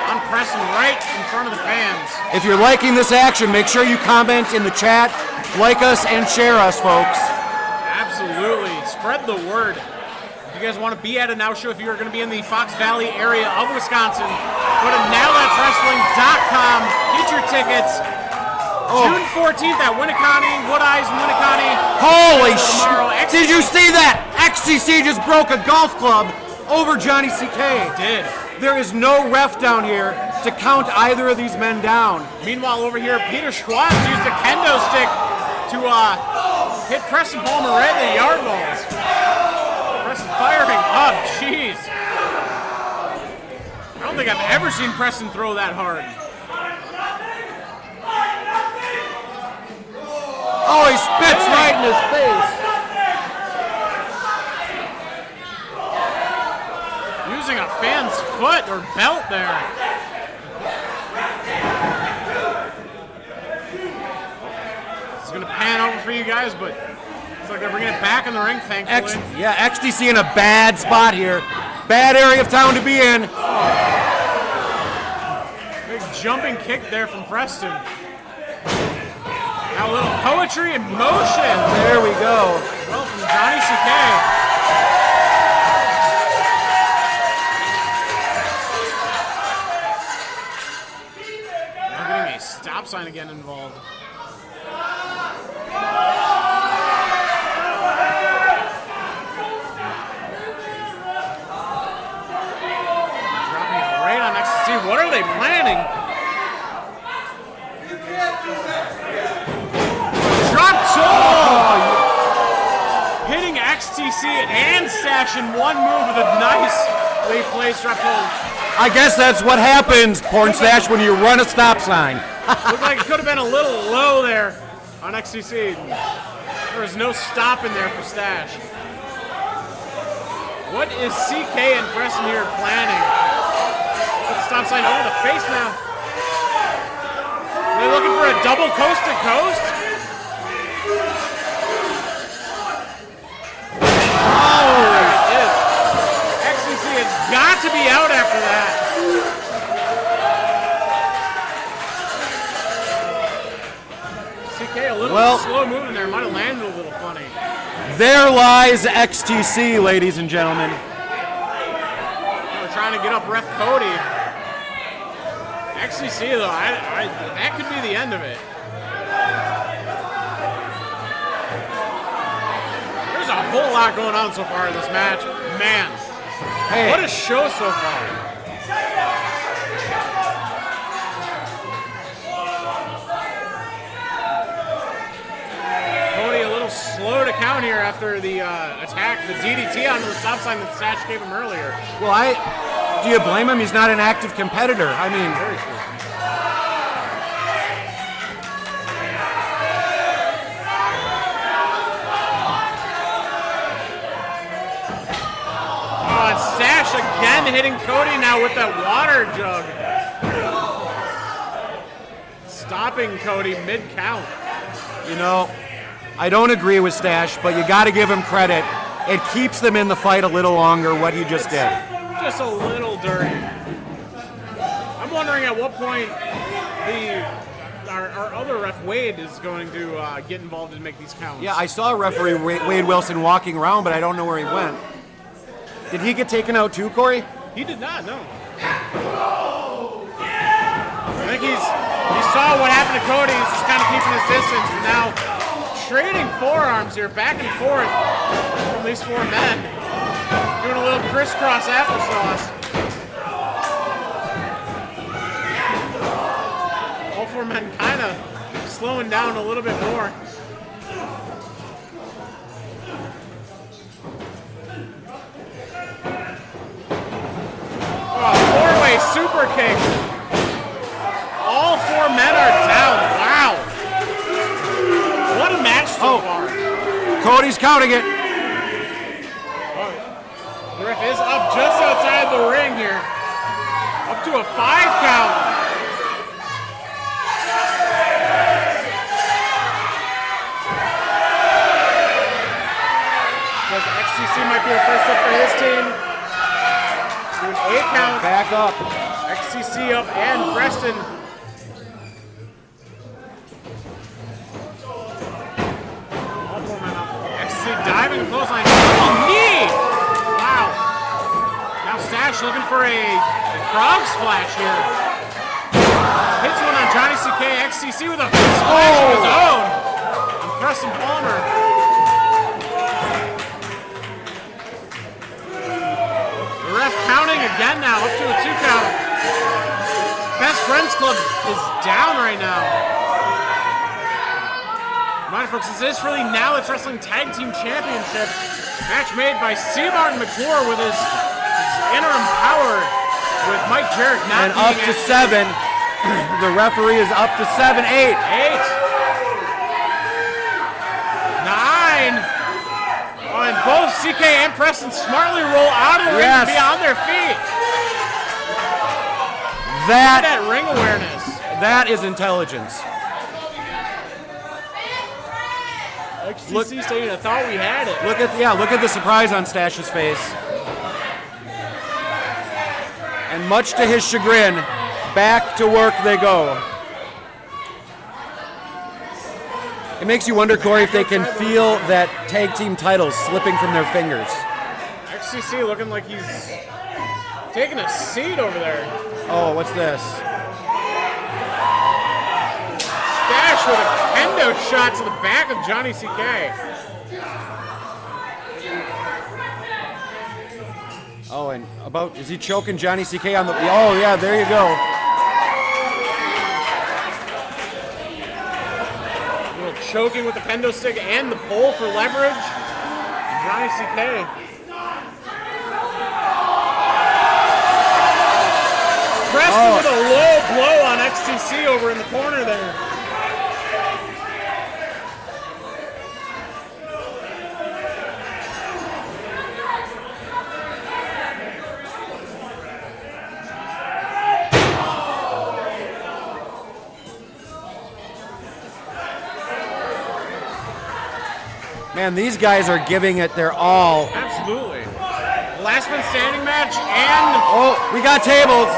on Preston right in front of the fans. If you're liking this action, make sure you comment in the chat, like us, and share us, folks. Absolutely. Spread the word. If you guys want to be at a Now show, if you're going to be in the Fox Valley area of Wisconsin, go to nowthat'swrestling.com. Get your tickets. June 14th at Winneconne, Wood Eyes, Winneconne. Holy shit! Did you see that? XCC just broke a golf club over Johnny CK. Did. There is no ref down here to count either of these men down. Meanwhile, over here, Peter Schwartz used a kendo stick to hit Preston Palmer right in the yard balls. Preston firing up, jeez. I don't think I've ever seen Preston throw that hard. Oh, he spits right in his face. Using a fan's foot or belt there. It's going to pan over for you guys, but it's like they're bringing it back in the ring, thankfully. XTC in a bad spot here. Bad area of town to be in. Big jumping kick there from Preston. Now a little poetry in motion. There we go. Well, from Johnny CK. Now getting a stop sign again involved. XTC and Stache in one move with a nicely placed left hold. I guess that's what happens, Porn Stache, when you run a stop sign. Looked like it could have been a little low there on XTC. There was no stop in there for Stache. What is CK and Preston here planning? Put the stop sign over the face now. They're looking for a double coast to coast. Oh, it is. XTC has got to be out after that. CK a little slow moving there. Might have landed a little funny. There lies XTC, ladies and gentlemen. We're trying to get up Ref Cody. XTC though, that could be the end of it. There's a whole lot going on so far in this match. Man, Hey. what a show so far. Cody a little slow to count here after the attack, the DDT onto the stop sign that Stache gave him earlier. Well, do you blame him? He's not an active competitor. I mean, Very true. Oh, and Stache again hitting Cody now with that water jug. Stopping Cody mid-count. you know, I don't agree with Stache, but you got to give him credit. It keeps them in the fight a little longer, what he just did. Just a little dirty. I'm wondering at what point our other ref Wade is going to get involved and make these counts. Yeah, I saw referee Wade Wilson walking around, but I don't know where he went. Did he get taken out too, Corey? He did not, no. I think he saw what happened to Cody. He's just kind of keeping his distance. And now trading forearms here, back and forth from these four men. Doing a little crisscross applesauce. All four men kind of slowing down a little bit more. Oh, four-way super kick. All four men are down. Wow. What a match so far. Cody's counting it. The ref is up just outside the ring here. Up to a 5 count. Says XTC might be the first up for his team. Doing 8 count. Back up. XTC up and Preston. All four men up. XTC diving clothesline. Oh, knee! Wow. Now Stache looking for a frog splash here. Hits one on Johnny CK. XTC with a splash of his own. And Preston Palmer. The ref counting again now, up to a 2 count. Best Friends Club is down right now. Mind folks, this is for the Now It's Wrestling Tag Team Championship. Match made by C. Martin McClure with his interim power with Mike Jarrett not And being up to at 7. The referee is up to 7, 8. 8. 9. Oh, and both CK and Preston smartly roll out of the ring Yes. to be on their feet. Look at That that ring awareness. is intelligence. XTC stating, I thought we had it. Look at the surprise on Stache's face. And much to his chagrin, back to work they go. It makes you wonder, Corey, if they can feel that tag team titles slipping from their fingers. XTC looking like he's taking a seat over there. Oh, what's this? Stache with a kendo shot to the back of Johnny CK. Oh, and is he choking Johnny CK on the, oh yeah, there you go. A little choking with the kendo stick and the pole for leverage. Johnny CK. Preston with a low blow on XTC over in the corner there. Man, these guys are giving it their all. Absolutely. Last man standing match and Oh, we got tables.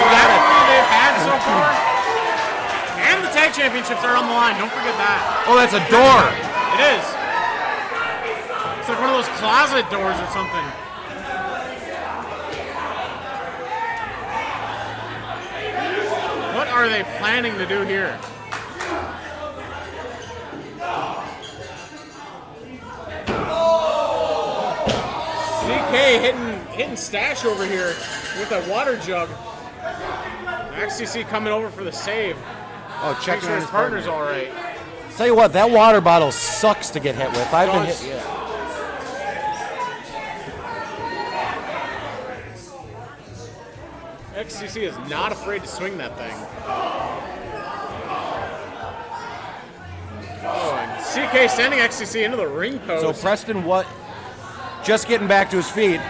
the rivalry they've had so far. And the tag championships are on the line. Don't forget that. Oh, that's a door. It is. It's like one of those closet doors or something. What are they planning to do here? CK hitting Stache over here with that water jug. XTC coming over for the save. Oh, Make check sure his partner's all right. Tell you what, that water bottle sucks to get hit with. I've been hit. Yeah. XTC is not afraid to swing that thing. Oh, and CK sending XTC into the ring post. So Preston, just getting back to his feet.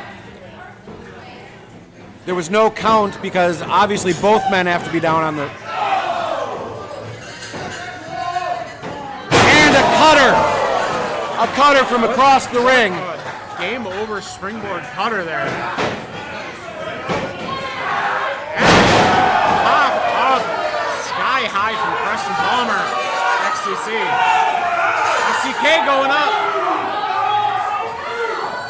There was no count because obviously both men have to be down on the. And a cutter! A cutter from across the ring. Game over springboard cutter there. Pop up sky high from Preston Palmer. XTC. CK going up.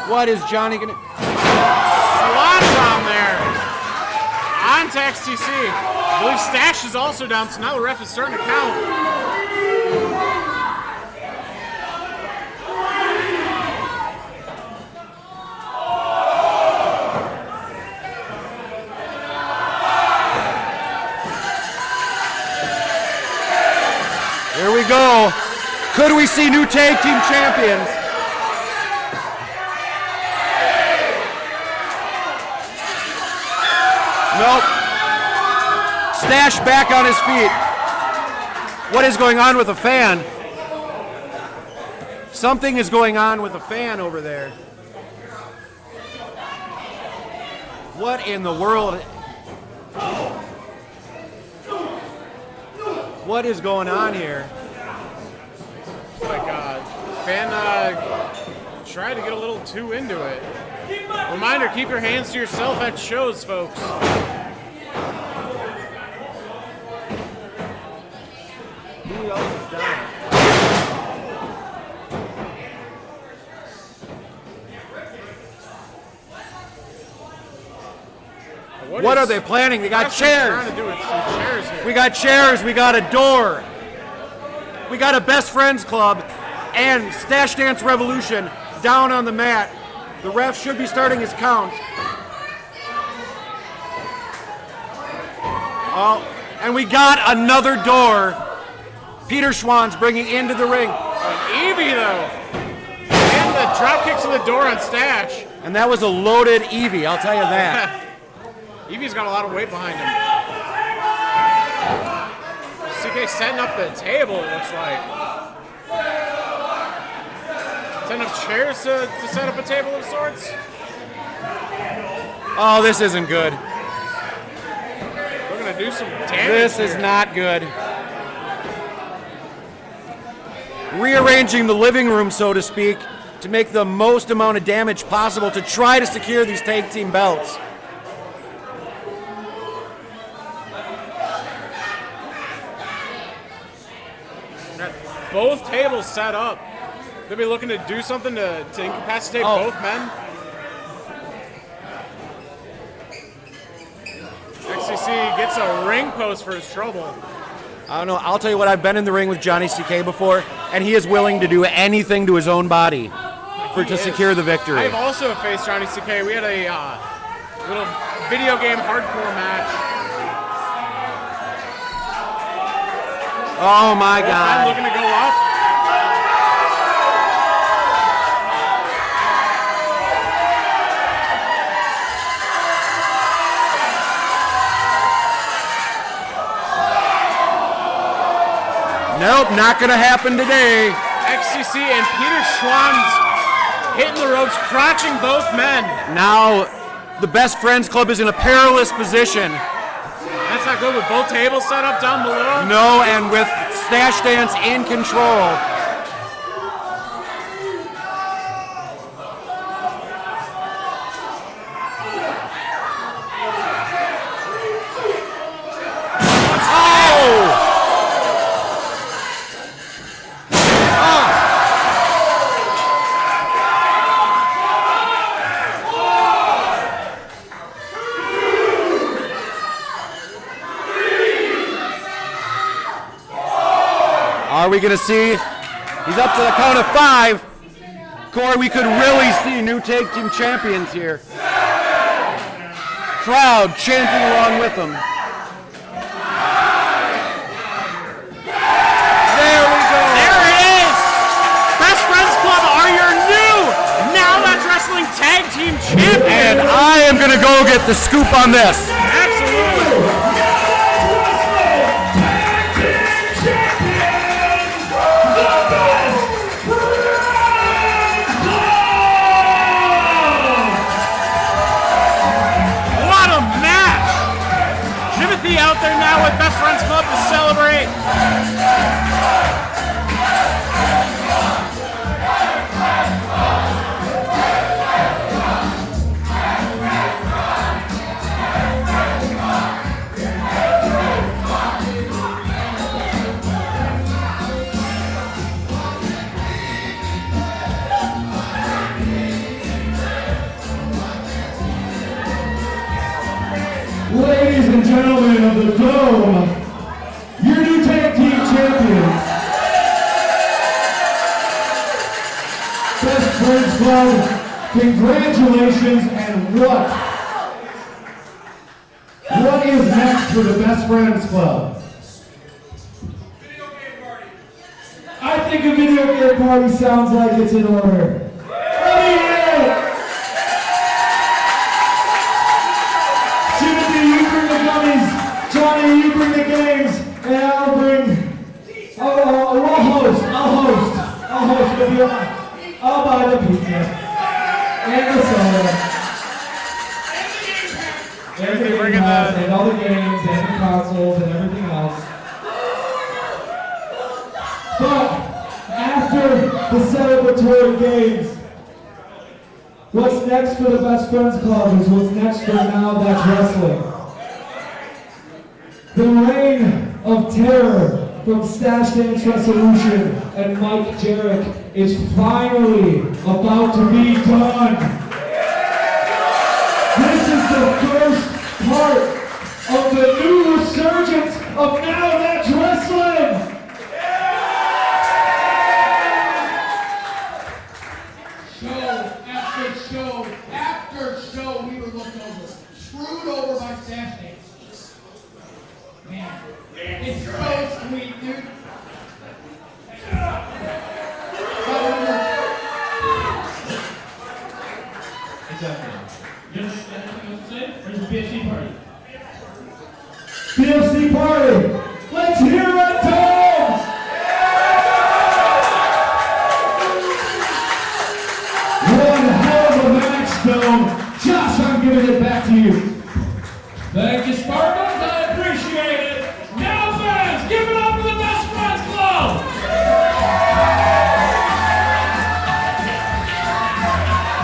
What is Johnny gonna? Slots on there. On to XTC. I believe Stache is also down, so now the ref is starting to count. Here we go. Could we see new tag team champions? Nope. Stache back on his feet. What is going on with the fan? Something is going on with the fan over there. What in the world? What is going on here? It's like fan tried to get a little too into it. Reminder, keep your hands to yourself at shows, folks. Who else is down? What are they planning? They got chairs. Trying to do with some chairs here. We got chairs. We got a door. We got a best friends club and Stache Dance Revolution down on the mat. The ref should be starting his count. Oh, and we got another door. Peter Schwann's bringing into the ring. Evie, though. And the drop kick to the door on Stache. And that was a loaded Evie, I'll tell you that. Evie's got a lot of weight behind him. CK setting up the table, it looks like. Setting up chairs to set up a table of sorts. Oh, this isn't good. We're going to do some damage. This is not good. Rearranging the living room, so to speak, to make the most amount of damage possible to try to secure these tag team belts. Both tables set up. They'll be looking to do something to incapacitate both men. XCC gets a ring post for his trouble. I don't know. I'll tell you what, I've been in the ring with Johnny CK before, and he is willing to do anything to his own body to secure the victory. I've also faced Johnny CK. We had a little video game hardcore match. Oh my God. I'm looking to go up. Nope, not gonna happen today. XCC and Peter Schwann's hitting the ropes, crotching both men. Now, the Best Friends Club is in a perilous position. That's not good with both tables set up down below. No, and with Stache Dance in control. Are we going to see? He's up to the count of 5. Corey, we could really see new tag team champions here. Crowd chanting along with them. There we go. There it is. Best Friends Club are your new Now That's Wrestling Tag Team Champions. And I am going to go get the scoop on this. Absolutely. Jimothy out there now with Best Friends Club to celebrate. Ladies and gentlemen of the Dome, your new tag team champions. Best Friends Club, congratulations, and what is next for the Best Friends Club? Video game party. I think a video game party sounds like it's in order. Johnny, you bring the games, and I'll host. I'll buy the pizza. And the soda. And all the games, and the consoles, and everything else. But, after the celebratory games, what's next for the Best Friends Club is what's next for Now That's Wrestling. The reign of terror from Stache Dance Wrestlution and Mike Jarrett is finally about to be done. This is the first part of the new resurgence of Now That's Wrestling. Show after show, we were looked over, screwed over by Stache Dance. Man, it's so sweet, dude. BFC party. BFC party. Let's hear it, Tom! One hell of a match, Dome. Josh, I'm giving it back to you. Thank you, Sparkles. I appreciate it. Now, fans, give it up for the Best Friends Club.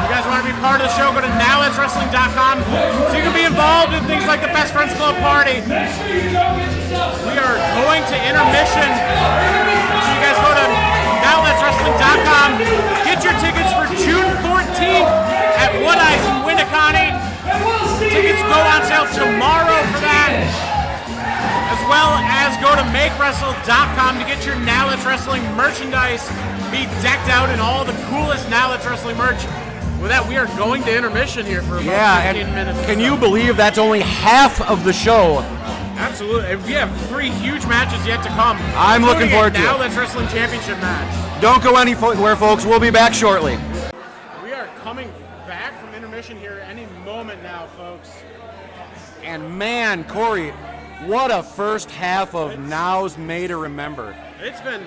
You guys want to be part of the show? Go to nowthat'swrestling.com so you can be involved in things like the Best Friends Club party. Make sure you go get yourself. We are going to intermission. So you guys go to nowthat'swrestling.com. Get your tickets for June 14th at Wood Ice in Winneconne. Tickets go on sale tomorrow for that. As well as go to makewrestle.com to get your Now That's Wrestling merchandise. Be decked out in all the coolest Now That's Wrestling merch. With that, we are going to intermission here for about 15 minutes. Can you believe that's only half of the show? Absolutely. We have 3 huge matches yet to come. I'm looking forward to it. Now That's Wrestling Championship match. Don't go anywhere, folks. We'll be back shortly. We are coming back from intermission here any moment now, folks. And man, Corey, what a first half of Now's May to Remember. It's been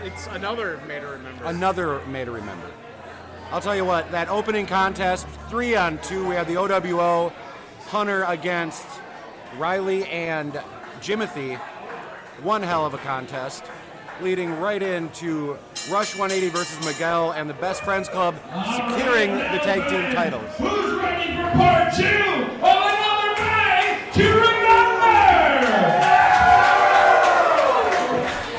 it's another May to remember. Another May to remember. I'll tell you what, that opening contest, 3-on-2, we had the OWO, Hunter against Riley and Jimothy. One hell of a contest, leading right into Rush 180 versus Miguel and the Best Friends Club securing the tag team titles. Who's ready for part 2 of another May to remember?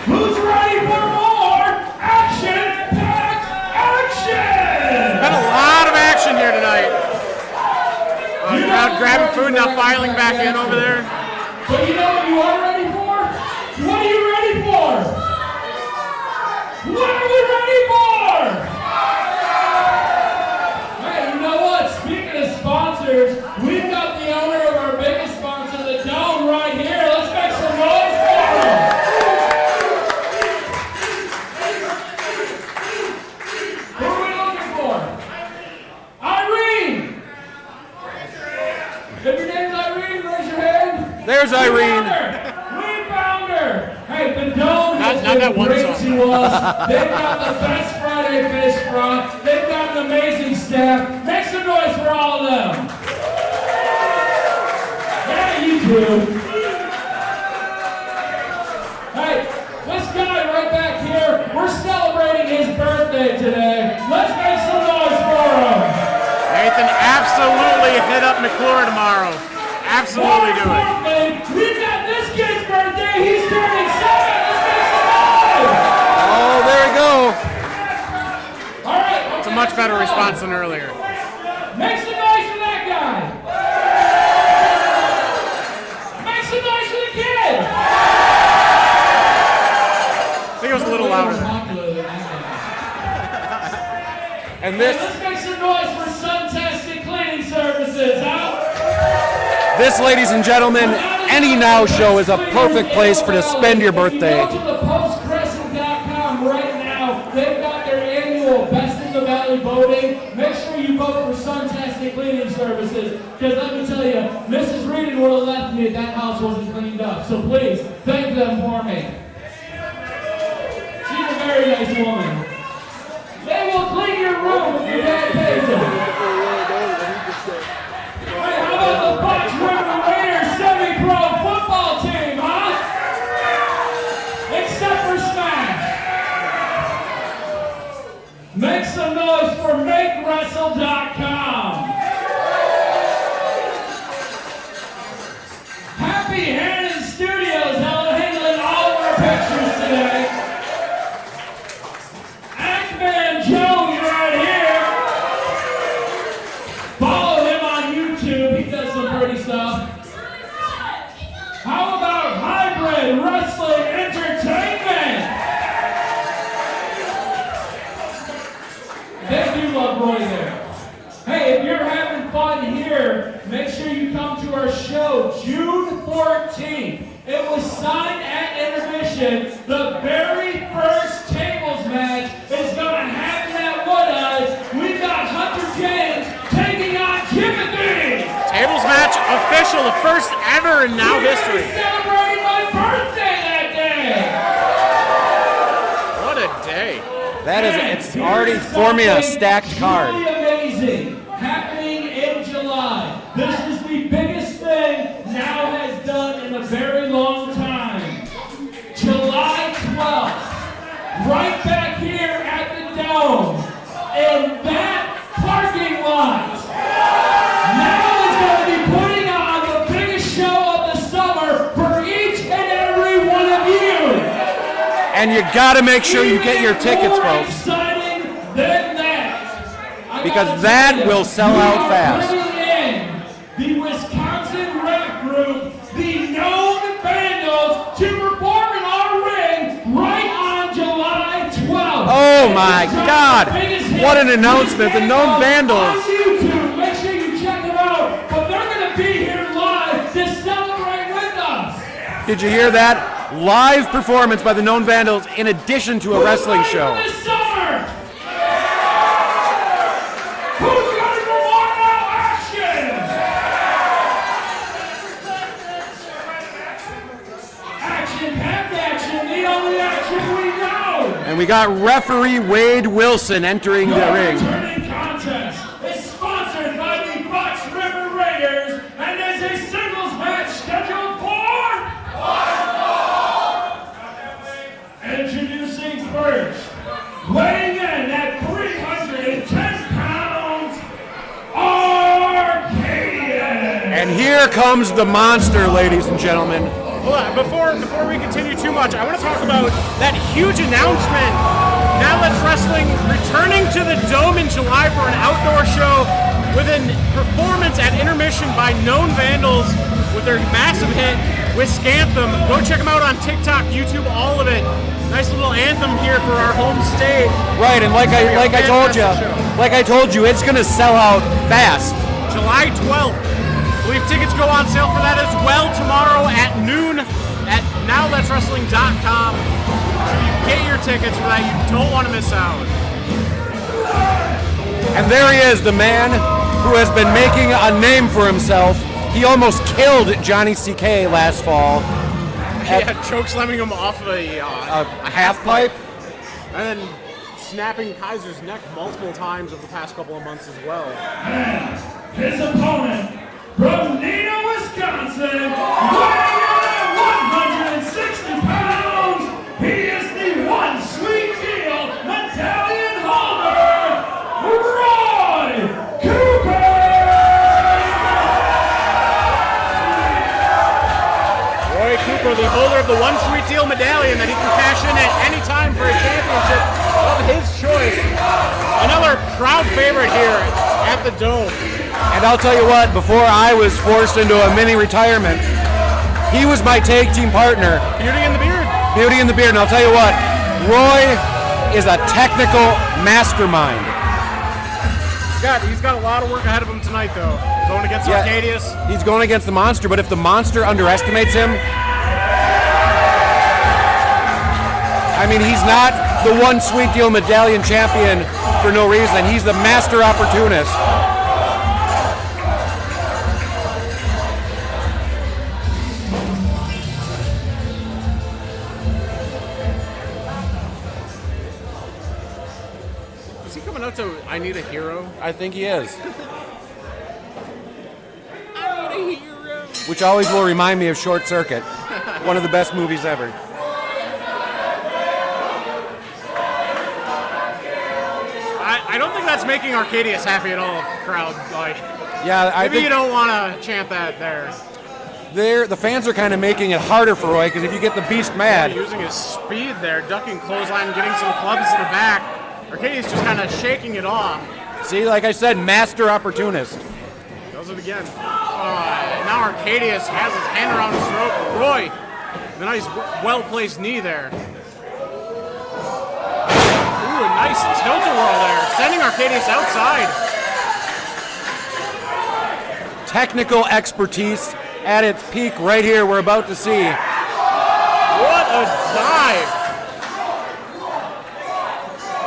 Who's ready for more action-packed action? Been a lot of action here tonight. Crowd grabbing food, now filing back in over there. But you know what you are ready for? What are you ready for? What are we ready for? Hey, you know what? Speaking of sponsors, we've got the owner of our biggest sponsor, the Dome, right here. Let's make some noise for him. Who are we looking for? Irene! If your name's Irene, raise your hand. There's Irene. We found her. Hey, the Dome has Not that been one great song. to us. They've got the best Friday fish fry. They've got an amazing staff. Make some noise for all of them. Yeah, you do. Hey, this guy right back here, we're celebrating his birthday today. Let's make some noise for him. Nathan absolutely hit up McClure tomorrow. Absolutely do it. We've got this kid's birthday. He's turning 7. Let's make some noise. Oh, there we go. All right. It's a much better response than earlier. Make some noise for that guy. Make some noise for the kid. I think it was a little louder. And this Let's make some noise for Suntastic cleaning services, huh? This, ladies and gentlemen, any Now show is a perfect place for to spend your birthday. If you go to thepostcrescent.com right now, they've got their annual Best in the Valley voting. Make sure you vote for Suntastic cleaning services, because let me tell you, Mrs. Reedon would have left me if that house wasn't cleaned up. So please, thank them for me. She's a very nice woman. They will clean your room if you bad pays them. Hey, how about the Fox River Raiders semi-pro football team, huh? Except for Smash. Make some noise for MakeWrestle.com. Happy Hannon Studios handling all of our pictures today. Ant-Man Jones right here. Follow him on YouTube. He does some pretty stuff. How about Hybrid Wrestling Entertainment? They do love Roy there. Hey, if you're having fun here, make sure you come to our show June 14th. It was signed at Intermission. The very first tables match is going to happen at Wood Eyes. We've got Hunter James taking on Jimothy. Tables match official, the first ever in Now history. We're celebrating my birthday that day. What a day. that is, it's already forming a stacked card. Truly amazing happening in July. This is the biggest thing Now has done in a very long time. July 12th, right back here at the Dome, in that parking lot. Now is going to be putting on the biggest show of the summer for each and every one of you. And you gotta make sure you get your tickets, More folks, exciting than that. I because gotta that tell you, will sell we out are fast. bringing in the Wisconsin rap group, the Known Vandals, to perform in our ring right on July 12th. Oh my It's our God! biggest hit. What an announcement! The Known On Vandals. YouTube, make sure you check them out. But they're going to be here live to celebrate with us. Did you hear that? Live performance by the Known Vandals in addition to a wrestling Who's ready show. for this summer? Who's ready for more Now action? Action-packed action, the only action And we got referee Wade Wilson entering the ring. Returning contest is sponsored by the Fox River Raiders and is a singles match scheduled for Introducing first, weighing in at 310 pounds, Arcadius. And here comes the monster, ladies and gentlemen. Hold on, before we continue too much, I want to talk about that huge announcement. Now That's Wrestling returning to the Dome in July for an outdoor show with a performance at Intermission by Known Vandals with their massive hit with Scanthem. Go check them out on TikTok, YouTube, all of it. Nice little anthem here for our home state. Right, and like I told you, it's gonna sell out fast. July 12th. I believe tickets go on sale for that as well tomorrow at noon at nowthat'swrestling.com. So you get your tickets for that. You don't want to miss out. And there he is, the man who has been making a name for himself. He almost killed Johnny CK last fall. Yeah, chokeslamming him off a half pipe. And then snapping Kaiser's neck multiple times over the past couple of months as well. And his opponent from Neenah, Wisconsin, weighing in at 160 pounds, he is the one sweet deal medallion holder, Roy Cooper! Roy Cooper, the holder of the one sweet deal medallion that he can cash in at any time for a championship of his choice. Another proud favorite here at the Dome. And I'll tell you what, before I was forced into a mini retirement, he was my tag team partner. Beauty in the beard. Beauty in the beard. And I'll tell you what, Roy is a technical mastermind. He's got a lot of work ahead of him tonight, though. Going against Arcadius. He's going against the monster, but if the monster underestimates him, I mean, he's not the one sweet deal medallion champion for no reason. He's the master opportunist. Is he coming out to I Need a Hero? I think he is. I need a hero. Which always will remind me of Short Circuit, one of the best movies ever. I don't think that's making Arcadius happy at all, crowd. Like, Yeah, I maybe think you don't want to chant that there. the fans are kind of making it harder for Roy, because if you get the beast mad, Using his speed there, ducking clothesline, getting some clubs to the back. Arcadius just kind of shaking it off. see, like I said, master opportunist. Does it again. Now Arcadius has his hand around his throat. Roy, the nice, well-placed knee there. Ooh, a nice tilt-a-whirl there, sending Arcadius outside. Technical expertise at its peak right here, we're about to see. What a dive!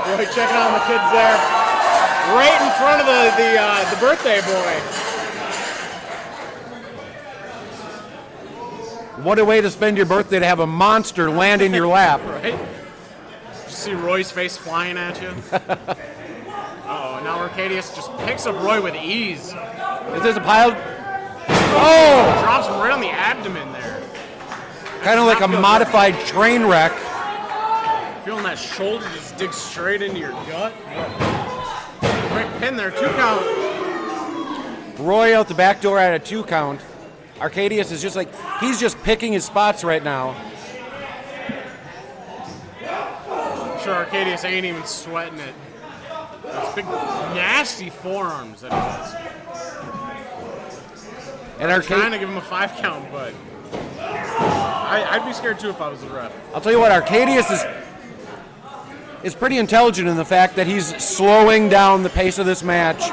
Roy checking on the kids there, right in front of the birthday boy. What a way to spend your birthday, to have a monster land in your lap. Right? You see Roy's face flying at you. Uh-oh, now Arcadius just picks up Roy with ease. Is this a pile? Oh! Drops him right on the abdomen there. Kind of like a modified train wreck. Feeling that shoulder just dig straight into your gut. Quick pin there, 2 count. Roy out the back door at a 2 count. Arcadius is just like, he's just picking his spots right now. I'm sure Arcadius ain't even sweating it. Those big, nasty forearms that he has. And I'm trying to give him a 5 count, but I'd be scared too if I was the ref. I'll tell you what, Arcadius is pretty intelligent in the fact that he's slowing down the pace of this match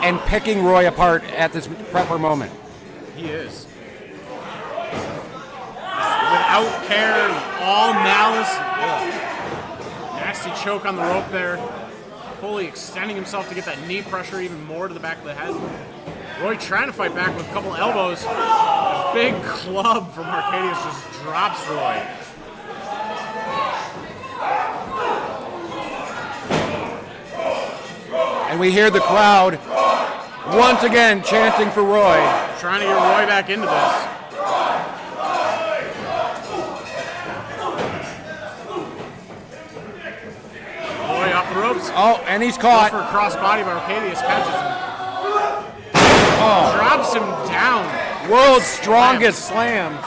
and picking Roy apart at this proper moment. He is. Without care, all malice. Ugh. Nasty choke on the rope there. Fully extending himself to get that knee pressure even more to the back of the head. Roy trying to fight back with a couple elbows. A big club from Arcadius just drops Roy. And we hear the crowd once again chanting for Roy. Trying to get Roy back into this. Roy off the ropes. Oh, and he's caught. Goes for a crossbody, but Arcadius catches him. Drops him down. World's strongest slam.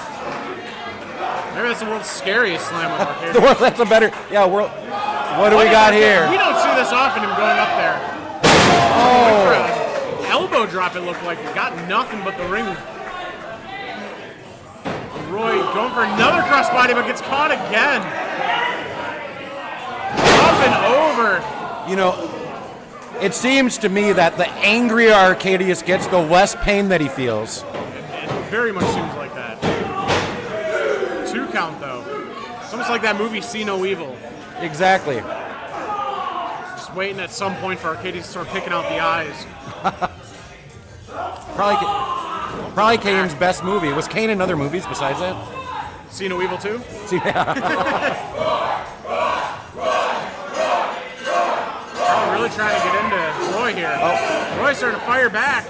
Maybe that's the world's scariest slam of Arcadius. That's a better, what do we got here? We don't see this often, him going up there. Oh. Elbow drop, it looked like. He got nothing but the ring. Roy going for another crossbody, but gets caught again. Up and over. You know, it seems to me that the angrier Arcadius gets, the less pain that he feels. It very much seems like that. 2 count, though. It's almost like that movie, See No Evil. Exactly. Just waiting at some point for Arcadius to start picking out the eyes. Probably Kane's best movie. Was Kane in other movies besides that? See No Evil 2? Really trying to get into Roy here. Roy's starting to fire back.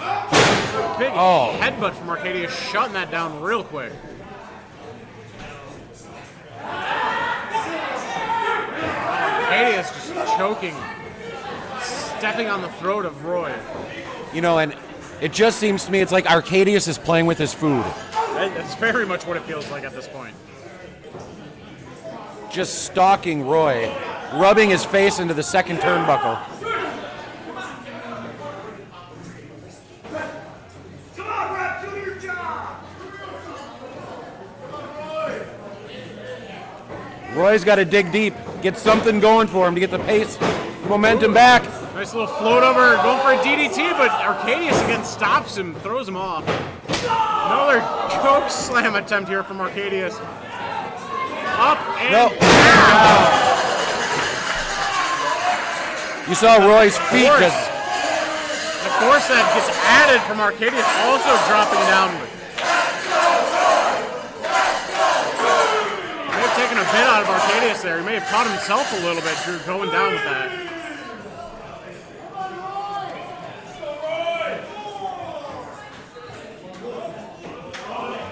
Big headbutt from Arcadius, shutting that down real quick. Arcadius just choking, stepping on the throat of Roy. You know, and it just seems to me it's like Arcadius is playing with his food. That's very much what it feels like at this point. Just stalking Roy, rubbing his face into the second turnbuckle. Come on, Rap, do your job. Roy's got to dig deep, get something going for him to get the pace, momentum back. Nice little float over, going for a DDT, but Arcadius again stops him, throws him off. Another choke slam attempt here from Arcadius. Up and down. You saw Roy's feet. The force that gets added from Arcadius also dropping downward. May have taken a bit out of Arcadius there. He may have caught himself a little bit, Drew, going down with that.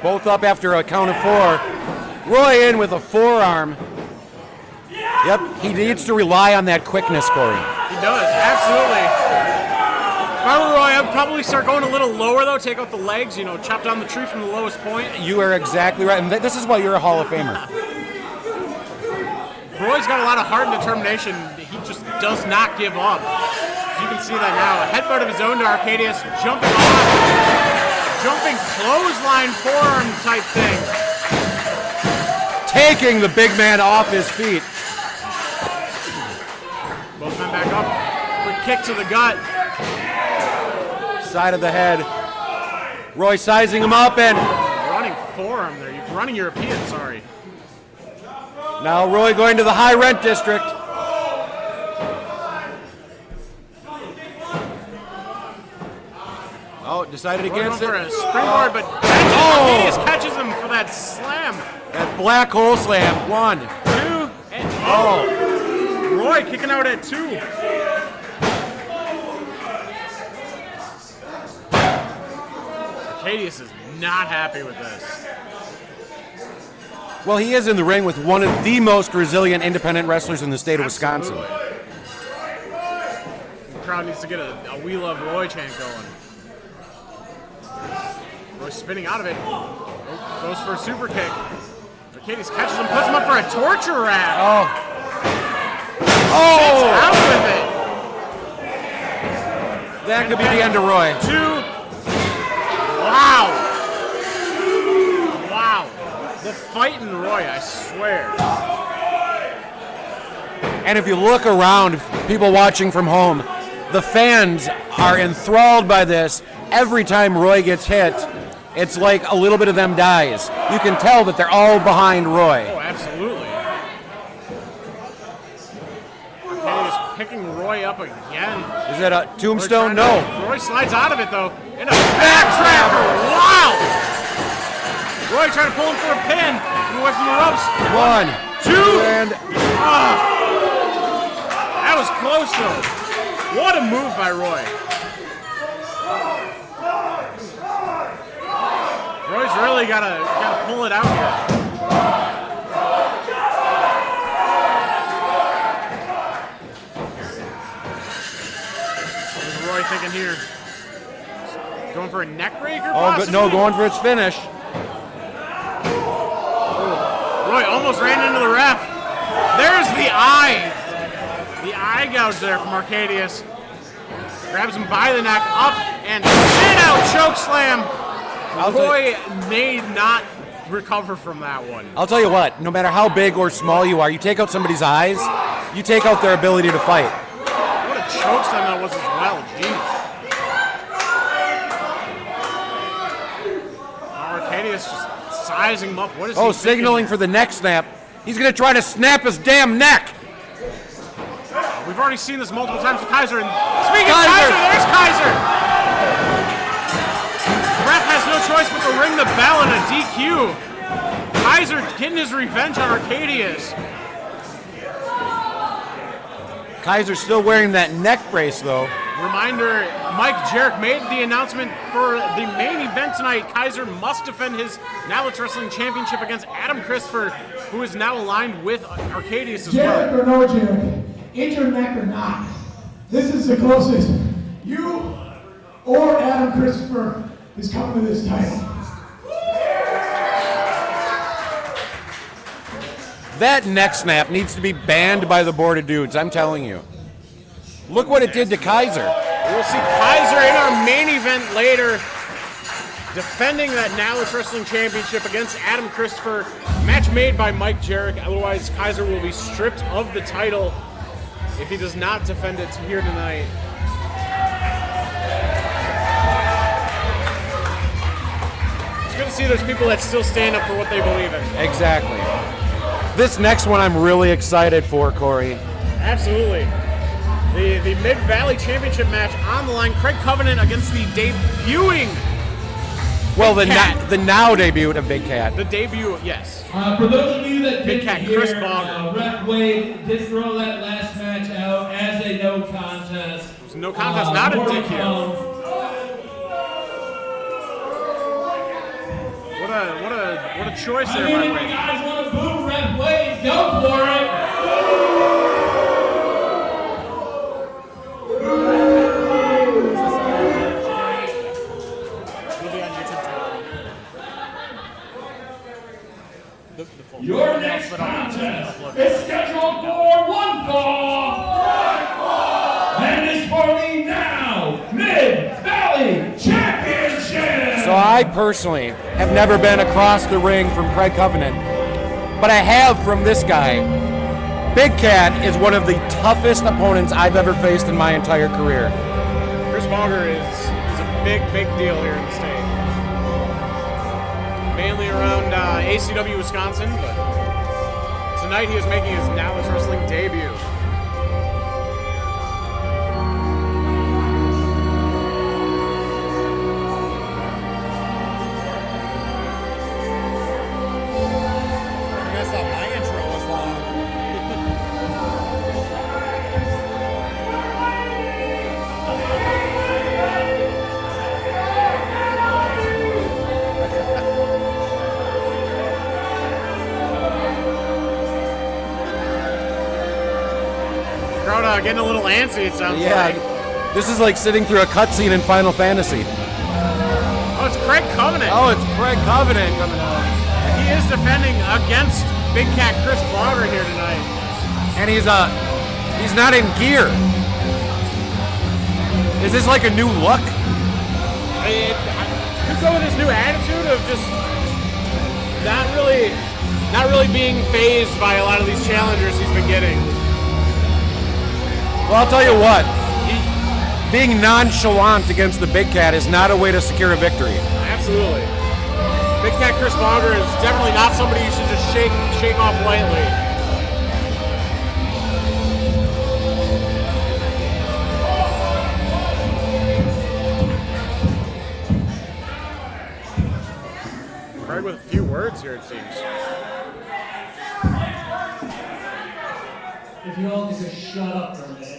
Both up after a count of 4. Roy in with a forearm. Yep, he needs to rely on that quickness, Corey. He does, absolutely. If I were Roy, I'd probably start going a little lower, though, take out the legs, chop down the tree from the lowest point. You are exactly right, and this is why you're a Hall of Famer. Roy's got a lot of heart and determination. He just does not give up. You can see that now. A headbutt of his own to Arcadius, jumping on. Jumping clothesline forearm type thing. Taking the big man off his feet. Both men back up. Quick kick to the gut. Side of the head. Roy sizing him up and... Running forearm there. You're running European, sorry. Now Roy going to the high rent district. Oh, decided against it. For a springboard, but Arcadius catches him for that slam. That black hole slam. 1, 2, and oh. Roy kicking out at 2. Arcadius is not happy with this. Well, he is in the ring with one of the most resilient independent wrestlers in the state of Wisconsin. The crowd needs to get a We Love Roy chant going. Roy spinning out of it. Goes for a super kick. Arcadius catches him, puts him up for a torture rack. Sits out with it. That could be the end of Roy. 2. Wow. Wow. The fight in Roy, I swear. And if you look around, people watching from home, the fans are enthralled by this. Every time Roy gets hit, it's like a little bit of them dies. You can tell that they're all behind Roy. Oh, absolutely. Arcadius picking Roy up again. Is that a tombstone? No. Roy slides out of it, though. In a backtracker. Wow! Roy trying to pull him for a pin. Away from the ropes. 1, 2, and... That was close, though. What a move by Roy. Roy's really gotta pull it out here. What's Roy thinking here? Going for a neck breaker? Oh, no, going for its finish. Roy almost ran into the ref. There's the eye. The eye gouge there from Arcadius. Grabs him by the neck, up, and sit out choke slam. Roy may not recover from that one. I'll tell you what, no matter how big or small you are, you take out somebody's eyes, you take out their ability to fight. What a choke slam that was as well, jeez. Arcadius just sizing him up. What is he signaling for the neck snap. He's going to try to snap his damn neck. We've already seen this multiple times with Kaiser. And speaking of Kaiser, there's Kaiser. The ref has no choice but to ring the bell in a DQ. Kaiser getting his revenge on Arcadius. Kaiser's still wearing that neck brace, though. Reminder, Mike Jarrett made the announcement for the main event tonight. Kaiser must defend his Now Let's Wrestling Championship against Adam Christopher, who is now aligned with Arcadius as well. Jarrett or no Jarrett, injured neck or not, this is the closest you or Adam Christopher is coming to this title. That neck snap needs to be banned by the board of dudes, I'm telling you. Look what it did to Kaiser. We'll see Kaiser in our main event later, defending that Now Let's Wrestling Championship against Adam Christopher. Match made by Mike Jarrett. Otherwise, Kaiser will be stripped of the title if he does not defend it here tonight. It's good to see there's people that still stand up for what they believe in. Exactly. This next one I'm really excited for, Corey. Absolutely. The Mid-Valley Championship match on the line. Craig Covenant against the debuting the now debut of Big Cat. The debut, yes. For those of you that Big didn't Cat, hear, Chris Baugher. Ref Wade did throw that last match out as a no contest. It was no contest, not a DQ. What a choice there, I mean, by if Wade. you guys want to boo Ref Wade, go for it. Your next contest is scheduled for one fall, and is for the Now Mid-Valley Championship. So I personally have never been across the ring from Craig Covenant, but I have from this guy. Big Cat is one of the toughest opponents I've ever faced in my entire career. Chris Baugher is a big deal here in the state. Mainly around ACW, Wisconsin, but tonight he is making his Now Let's Wrestling debut. I guess my intro was long. Crowd getting a little antsy, it sounds like. This is like sitting through a cutscene in Final Fantasy. Oh, it's Craig Covenant. Oh, it's Craig Covenant coming out. He is defending against Big Cat Chris Baugher here tonight. And he's not in gear. Is this like a new look? It could go with his new attitude of just not really being fazed by a lot of these challengers he's been getting. Well, I'll tell you what. Being nonchalant against the Big Cat is not a way to secure a victory. Absolutely. Big Cat Chris Baugher is definitely not somebody you should just shake off lightly. Craig with a few words here, it seems. If you all could just shut up for a minute.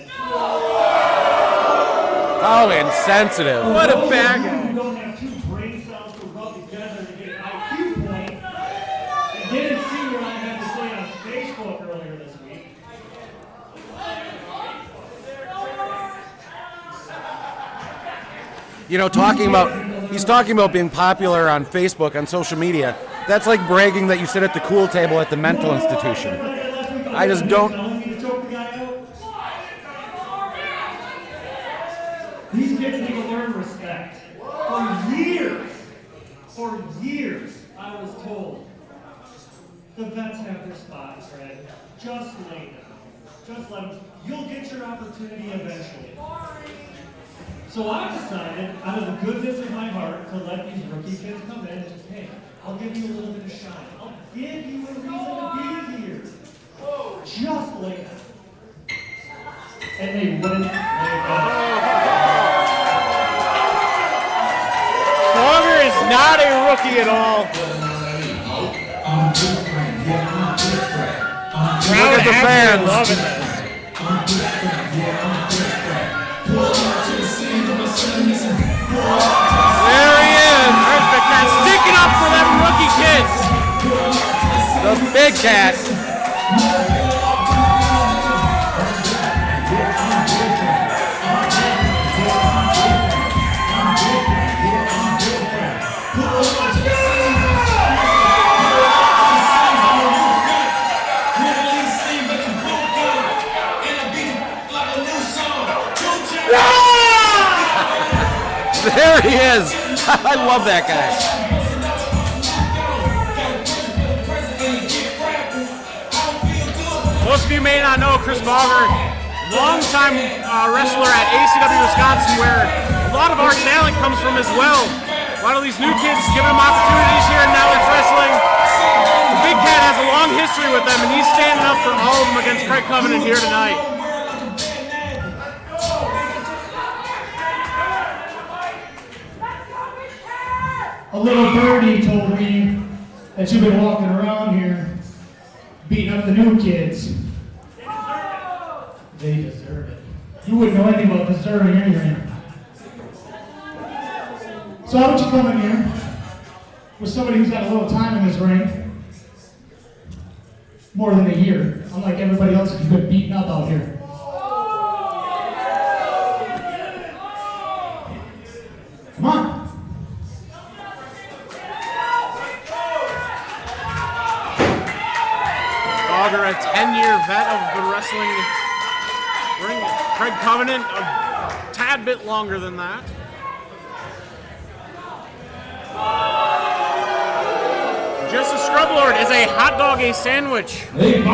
How insensitive. What a bag. You don't have two brain cells to rub together to get an IQ point. And didn't see what I had to say on Facebook earlier this week. You know, he's talking about being popular on Facebook, on social media. That's like bragging that you sit at the cool table at the mental institution. I just don't. These kids need to learn respect. For years, I was told, the vets have their spots, Fred. Just lay down. Just let them. You'll get your opportunity eventually. So I decided, out of the goodness of my heart, to let these rookie kids come in and just, hey, I'll give you a little bit of shine. I'll give you a reason to be here. Just lay down. And they wouldn't lay down. Baugher is not a rookie at all. Look at the fans. Loving this. There he is. There's the cat sticking up for them rookie kids. The big cat. There he is. I love that guy. Most of you may not know Chris Baugher, longtime wrestler at ACW Wisconsin, where a lot of our talent comes from as well. A lot of these new kids giving them opportunities here in Knowledge Wrestling. The Big Cat has a long history with them, and he's standing up for all of them against Craig Covenant here tonight. A little birdie told me that you've been walking around here beating up the new kids. They deserve it. You wouldn't know anything about deserving anything. So how would you come in here with somebody who's got a little time in this ring? More than a year, unlike everybody else who's been beaten up out here. Come on. Baugher, a 10-year vet of the wrestling ring. Craig Covenant, a tad bit longer than that. Just a scrub lord. Is a hot dog a sandwich? Is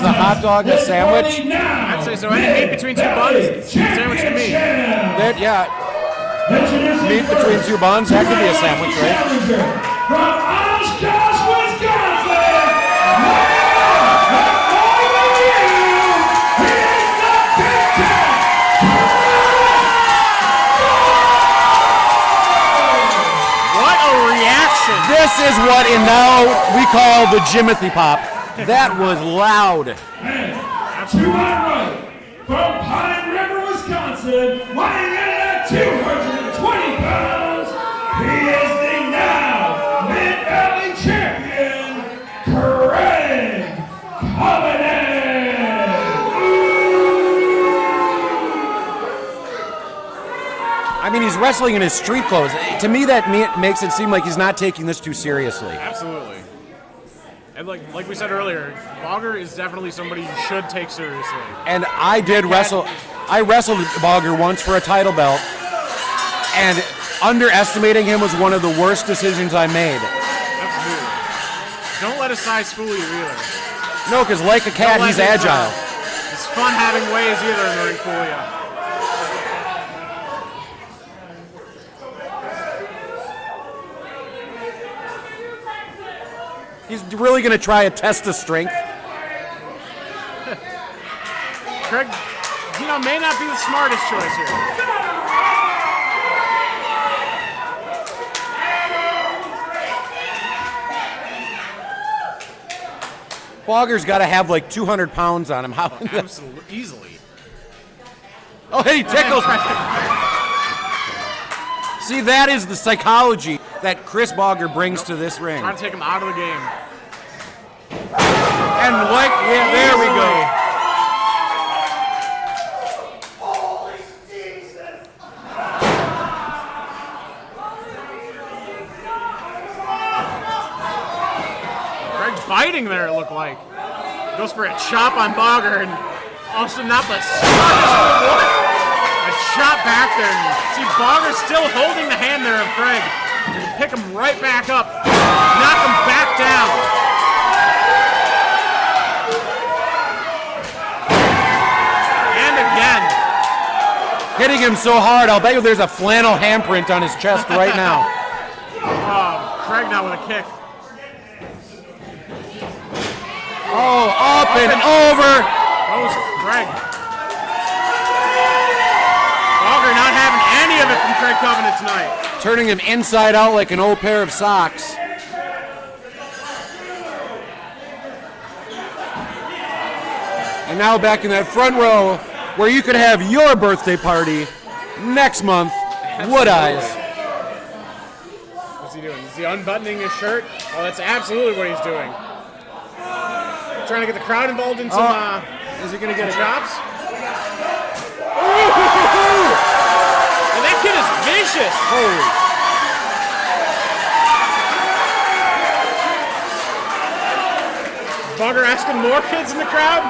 a hot dog a sandwich? I'd say so. Any meat between two buns, it's a sandwich to me. Yeah. Meat between two buns, that could be a sandwich, right? From Oshkosh, Wisconsin, What a reaction! This is what in now we call the Jimothy pop. That was loud. to my right, from Pine River, Wisconsin, weighing in at 220 pounds, he is the now Mid-Valley champion, Craig Covenant. I mean, he's wrestling in his street clothes. To me, that makes it seem like he's not taking this too seriously. Absolutely. And like we said earlier, Baugher is definitely somebody you should take seriously. And I wrestled Baugher once for a title belt, and underestimating him was one of the worst decisions I made. Absolutely. Don't let his size fool you either. No, because like a cat, he's agile. It's fun having ways either in the ring fool you. He's really going to try a test of strength. Craig, may not be the smartest choice here. Baugher's got to have like 200 pounds on him. How? Absolutely, easily. Oh, hey, he tickles. See, that is the psychology that Chris Baugher brings to this ring. Trying to take him out of the game. And there we go. Holy Jesus! Craig's biting there, it looked like. Goes for a chop on Baugher, and also not the smartest. A chop back there. And see, Baugher still holding the hand there of Craig. And pick him right back up. Knock him back down. And again. Hitting him so hard, I'll bet you there's a flannel handprint on his chest right now. Craig now with a kick. Oh, up and over. Goes Craig. Baugher not having any of it from Craig Covenant tonight. Turning him inside out like an old pair of socks. And now back in that front row where you could have your birthday party next month. Wood Eyes. What's he doing? Is he unbuttoning his shirt? Oh, that's absolutely what he's doing. Trying to get the crowd involved in some Is he going to get chops? And that kid is vicious. Holy. Baugher asking more kids in the crowd?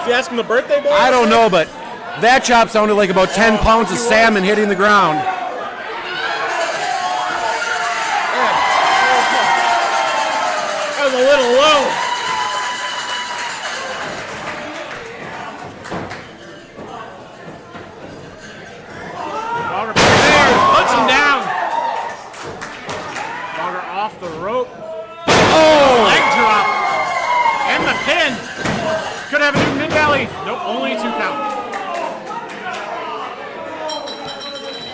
Is he asking the birthday boy? I don't know, but that chop sounded like about 10 pounds of salmon hitting the ground. That was a little low. Off the rope. Oh! Leg drop. And the pin. Could have a new mid-belly. Nope, only a 2 count.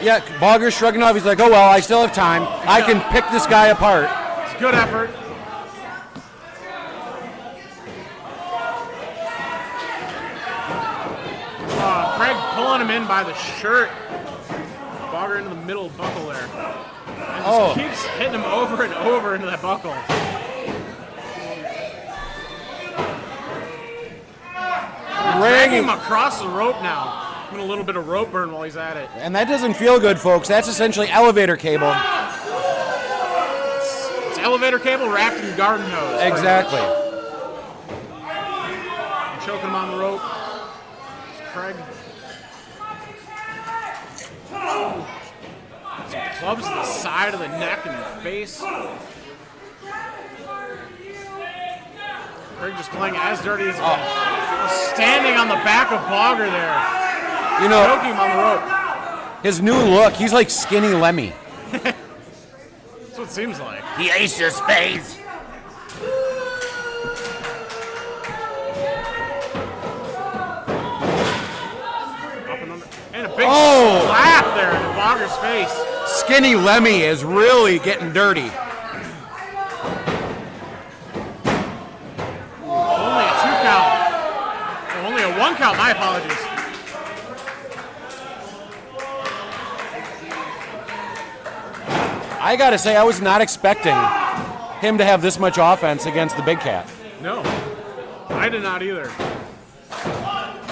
Yeah, Baugher's shrugging off. He's like, oh, well, I still have time. I can pick this guy apart. It's a good effort. Craig pulling him in by the shirt. Baugher into the middle buckle there. And just keeps hitting him over and over into that buckle. Dragging him across the rope now. Doing a little bit of rope burn while he's at it. And that doesn't feel good, folks. That's essentially elevator cable. It's elevator cable wrapped in garden hose. Exactly. Choking him on the rope. Craig. Clubs to the side of the neck and the face. Craig just playing as dirty as he can. Standing on the back of Baugher there. You know, choking him on the rope. His new look, he's like Skinny Lemmy. That's what it seems like. The Ace of Spades. And a big slap there in Baugher's face. Skinny Lemmy is really getting dirty. Only a 2 count. Oh, only a 1 count, my apologies. I gotta say, I was not expecting him to have this much offense against the big cat. No, I did not either.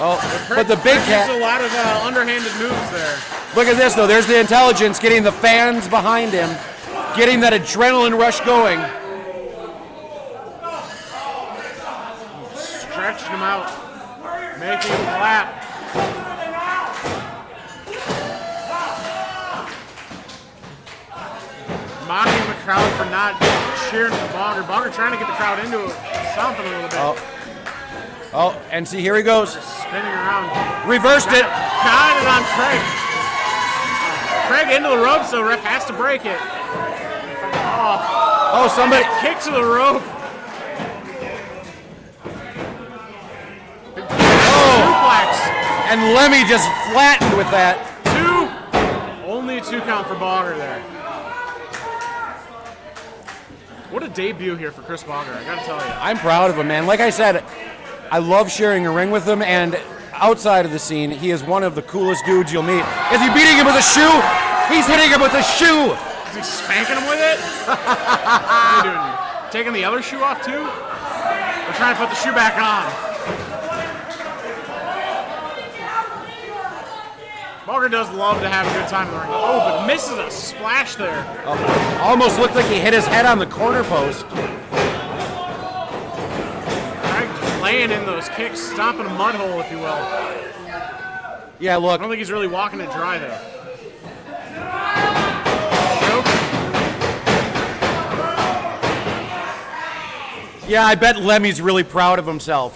Oh, but the big cat. There's a lot of underhanded moves there. Look at this, though. There's the intelligence, getting the fans behind him, getting that adrenaline rush going. Stretching him out, making him clap. Mocking the crowd for not cheering for Baugher. Baugher trying to get the crowd into it, stomping a little bit. Oh, and see, here he goes. Spinning around. Reversed it. Got it on Craig. Craig into the rope, so ref has to break it. Oh, somebody. Kick to the rope. Suplex. And Lemmy just flattened with that. Only a 2 count for Baugher there. What a debut here for Chris Baugher, I gotta tell you. I'm proud of him, man. Like I said, I love sharing a ring with him, and outside of the scene, he is one of the coolest dudes you'll meet. Is he beating him with a shoe? He's hitting him with a shoe. Is he spanking him with it? What are you doing? Taking the other shoe off too? Or trying to put the shoe back on? Baugher does love to have a good time in the ring. Oh, but misses a splash there. Oh, almost looked like he hit his head on the corner post. Craig just laying in those kicks, stomping a mud hole, if you will. Yeah, I look. don't think he's really walking it dry though. Yeah, I bet Lemmy's really proud of himself.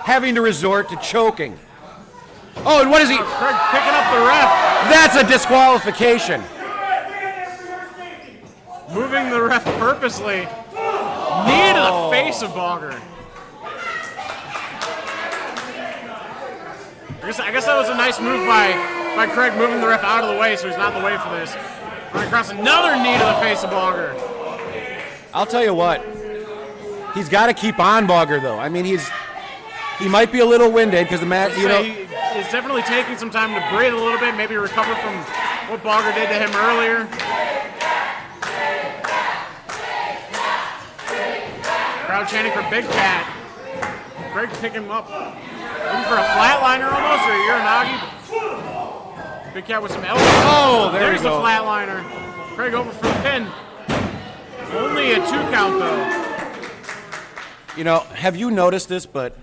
Having to resort to choking. Oh, and what is he? Craig picking up the ref. That's a disqualification. Moving the ref purposely. Knee to the face of Baugher. I guess that was a nice move by Craig, moving the ref out of the way so he's not in the way for this. Running across another knee to the face of Baugher. I'll tell you what. He's got to keep on Baugher, though. I mean, he might be a little winded because the match, He is definitely taking some time to breathe a little bit, maybe recover from what Baugher did to him earlier. Crowd chanting for Big Cat. Craig picking him up. Looking for a flatliner almost, or a Uranagi. Big Cat with some elbows. Oh, there's the go. flatliner. Craig over for the pin. Only a 2 count though. You know, have you noticed this, but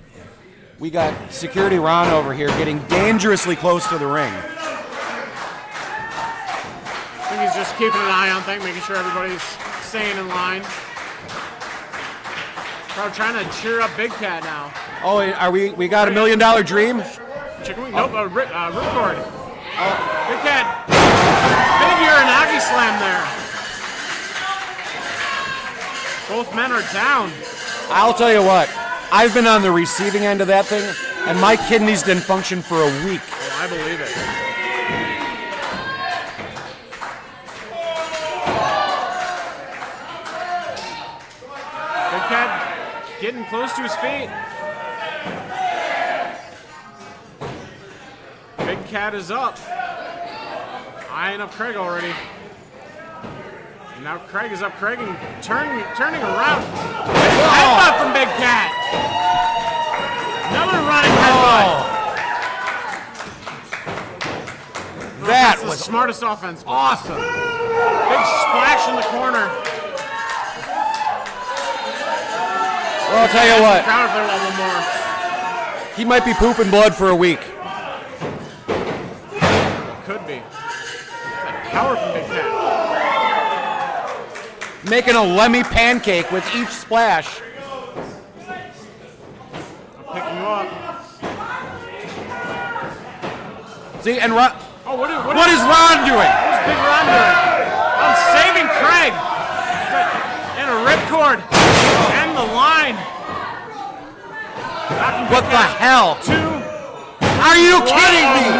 we got security Ron over here getting dangerously close to the ring. I think he's just keeping an eye on things, making sure everybody's staying in line. Crowd trying to cheer up Big Cat now. Oh, are we got $1 million dream? Chicken wing? Nope, ripcord. Big Cat. Big Uranagi slam there. Both men are down. I'll tell you what, I've been on the receiving end of that thing, and my kidneys didn't function for a week. Oh, I believe it. Big Cat getting close to his feet. Big Cat is up. Eyeing up Craig already. And now Craig is up. Craig and turning around. Headbutt from Big Cat. Another running headbutt. That That's was the smartest offense. awesome. Big splash in the corner. Well, I'll tell you what, Crowd if they want one more. he might be pooping blood for a week. Could be. That power from Big Cat. Making a Lemmy pancake with each splash. I'm picking you up. See, and Ron, Oh, what is Ron doing? What's Big Ron doing? I'm saving Craig. And a ripcord. And the line. What the hell? 2. Are you kidding me?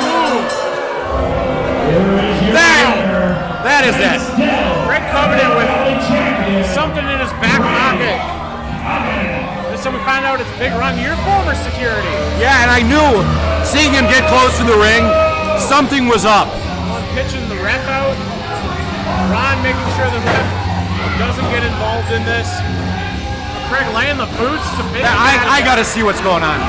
That is it. Craig covered it with something in his back pocket. This time we find out it's Big Ron, your former security. Yeah, and I knew, seeing him get close to the ring, something was up. Pitching the ref out. Ron making sure the ref doesn't get involved in this. Craig laying the boots to Big Cat. I got to see what's going on.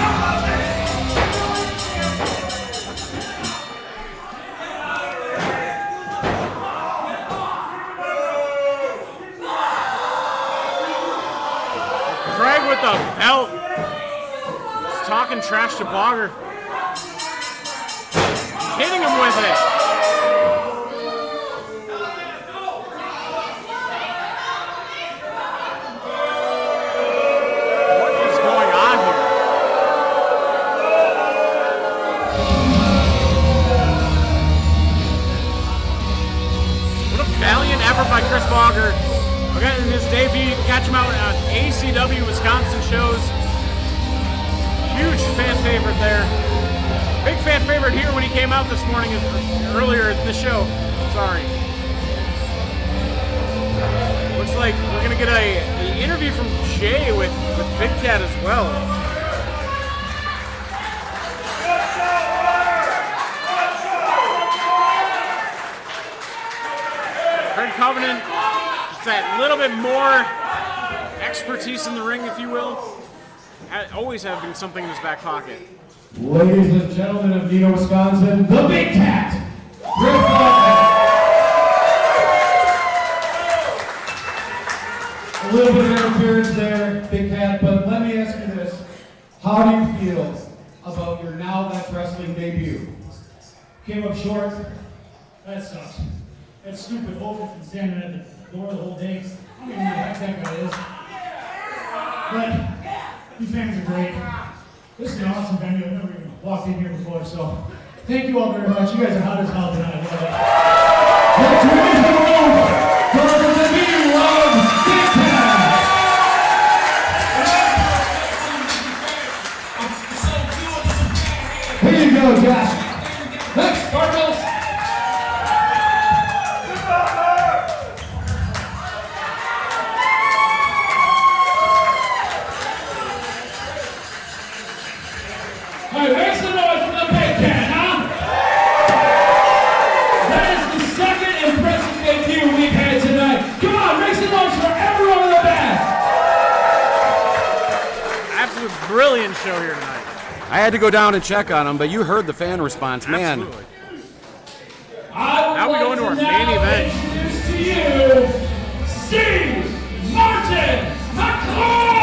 Craig with the belt. He's talking trash to Baugher. Hitting him with it. What is going on here? What a valiant effort by Chris Baugher. Again, in his debut, you can catch him out on ACW Wisconsin shows. Huge fan favorite there. Big fan favorite here when he came out this morning, earlier in the show. Sorry. Looks like we're going to get an interview from Jay with Big Cat as well. Covenant, just that little bit more expertise in the ring, if you will. Always having something in his back pocket. Ladies and gentlemen of Neenah, Wisconsin, the Big Cat, Rick Butler. A little bit of interference there, Big Cat, but let me ask you this. How do you feel about your Now That's Wrestling debut? Came up short. That sucks. That stupid Hogan's been standing at the door the whole day. I don't even know who that guy is. But you fans are great. This is an awesome venue. I've never even walked in here before, so thank you all very much. You guys are hot as hell tonight. I love it. Let's raise the room for the debut of Big Cat. Here you go, Josh. Next, Cardinals. All right, make some noise for the Big Cat, huh? That is the second impressive debut we've had tonight. Come on, make some noise for everyone in the back. Absolute brilliant show here tonight. I had to go down and check on him, but you heard the fan response, man. Absolutely. Now we go into our main event. Introduce to you, Steve Martin McClure.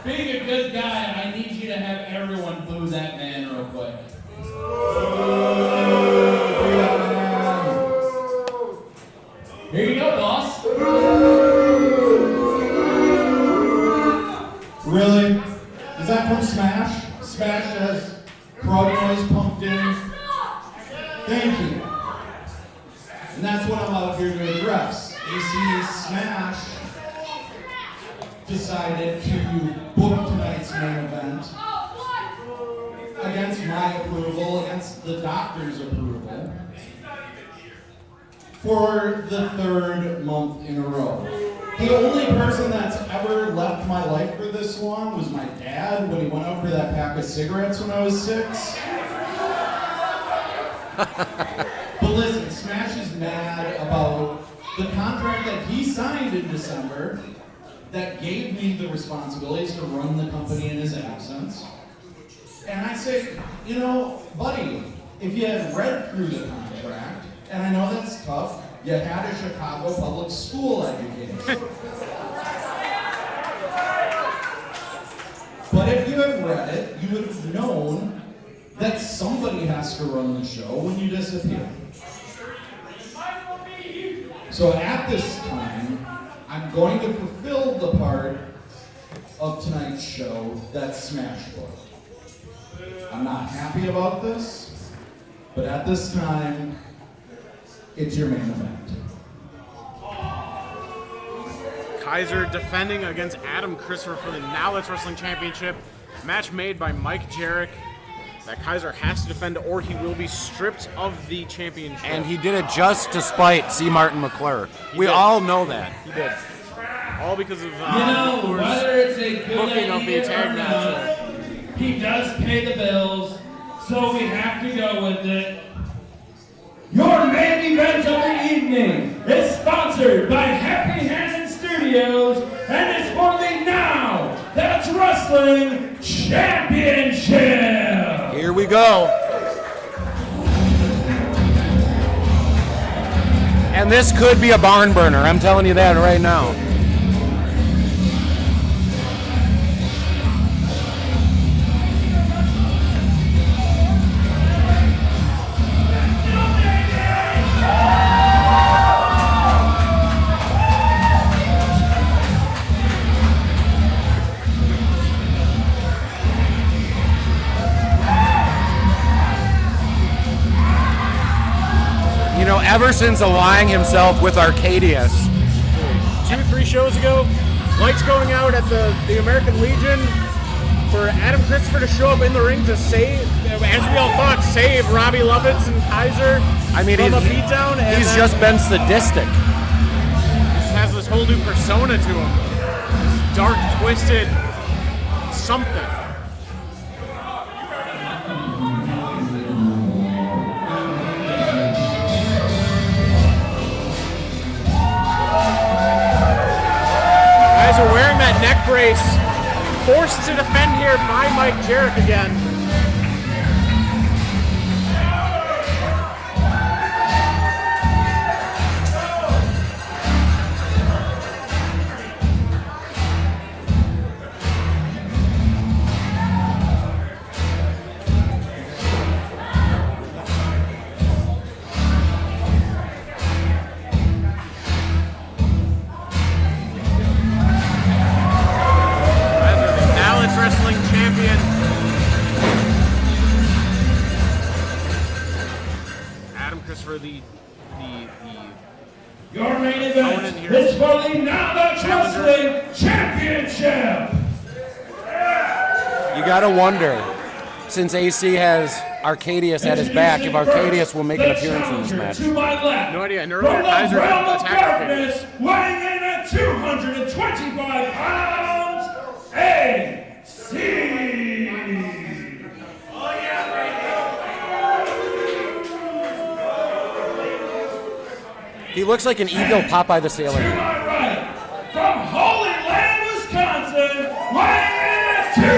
Being a good guy, I need you to have everyone boo that man real quick. Here you go, boss. Really? Is that from Smash? Smash has crowd noise pumped in. Thank you. And that's what I'm out here to address. You see, Smash decided to book tonight's main event against my approval, against the doctor's approval, for the third month in a row. The only person that's ever left my life for this long was my dad when he went out for that pack of cigarettes when I was 6. But listen, Smash is mad about the contract that he signed in December that gave me the responsibilities to run the company in his absence. And I say, you know, buddy, if you had read through the contract, and I know that's tough, you had a Chicago public school education. But if you had read it, you would have known that somebody has to run the show when you disappear. So at this time, I'm going to fulfill the part of tonight's show that Smash booked. I'm not happy about this, but at this time, it's your main event. Kaiser defending against Adam Christopher for the Now Let's Wrestling Championship. Match made by Mike Jarrett that Kaiser has to defend or he will be stripped of the championship. And he did it just to spite C. Martin McClure. We all know that. He did. All because of Whether it's a good booking of the idea tag or match. not, he does pay the bills, so we have to go with it. Your main event of the evening is sponsored by Happy Hannon Studios and is for the Now That's Wrestling Championship. Here we go. And this could be a barn burner. I'm telling you that right now. ever since allying himself with Arcadius. 2-3 shows ago, lights going out at the American Legion for Adam Christopher to show up in the ring to save, as we all thought, save Robbie Lovitz and Kaiser from a beatdown. And he's just been sadistic. He just has this whole new persona to him. This dark, twisted something. Kaiser wearing that neck brace, forced to defend here by Mike Jarrett again. Your main event is for the Now Wrestling Championship. You gotta wonder, since AC has Arcadius at his back, if Arcadius will make an appearance in this match. To my left, No idea. And earlier Kaiser didn't attack Arcadius. Weighing in at 225 pounds, AC. He looks like an evil Popeye the Sailor. To my right, from Holy Land, Wisconsin, weighing in at 200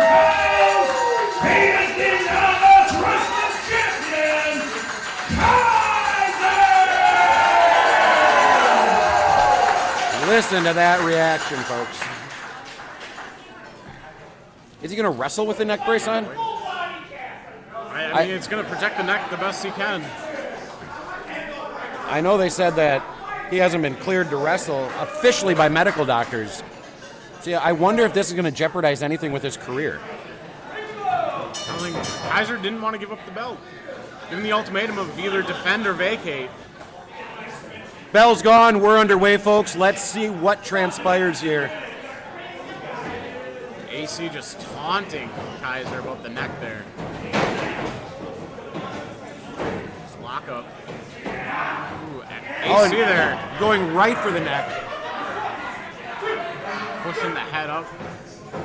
pounds, he is the Now Wrestling Champion, Kaiser! Listen to that reaction, folks. Is he going to wrestle with the neck brace on? I mean, it's going to protect the neck the best he can. I know they said that he hasn't been cleared to wrestle officially by medical doctors. See, I wonder if this is going to jeopardize anything with his career. I don't think Kaiser didn't want to give up the belt. Give him the ultimatum of either defend or vacate. Bell's gone. We're underway, folks. Let's see what transpires here. AC just taunting Kaiser about the neck there. Just lock up. Ooh, AC there. Going right for the neck. Pushing the head up.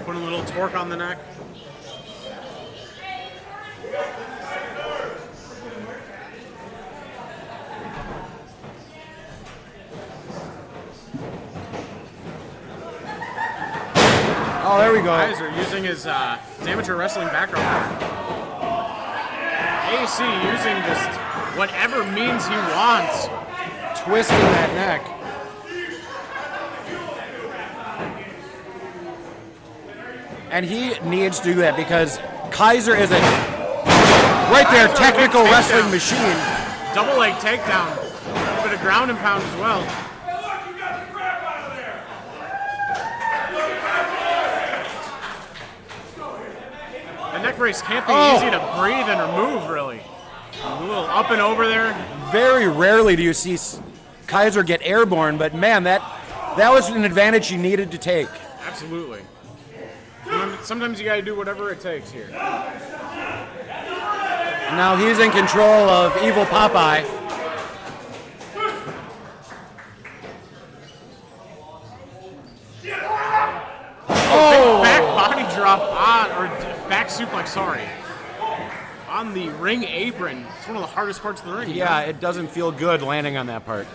Putting a little torque on the neck. Oh, there we go. Kaiser using his amateur wrestling background. AC using just whatever means he wants. Twisting that neck. And he needs to do that because Kaiser is a right there technical wrestling machine. Double leg takedown. A bit of ground and pound as well. The neck brace can't be easy to breathe and remove, really. A little up and over there. Very rarely do you see Kaiser get airborne, but man, that was an advantage he needed to take. Absolutely. Sometimes you got to do whatever it takes here. And now he's in control of evil Popeye. Oh! Back body drop on, or back suplex, sorry. On the ring apron. It's one of the hardest parts of the ring. Yeah, it doesn't feel good landing on that part.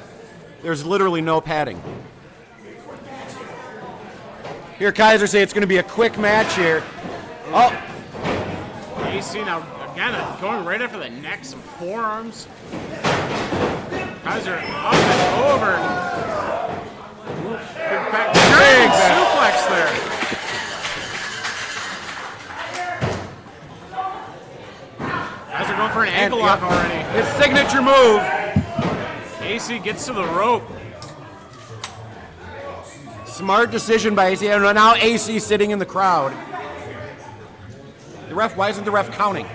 There's literally no padding. Here, Kaiser say it's going to be a quick match here. Oh! AC now, again, going right after the neck, some forearms. Kaiser up and over. Big back, big suplex there. Kaiser going for an ankle lock already. His signature move. AC gets to the rope. Smart decision by AC. And now AC sitting in the crowd. The ref, why isn't the ref counting?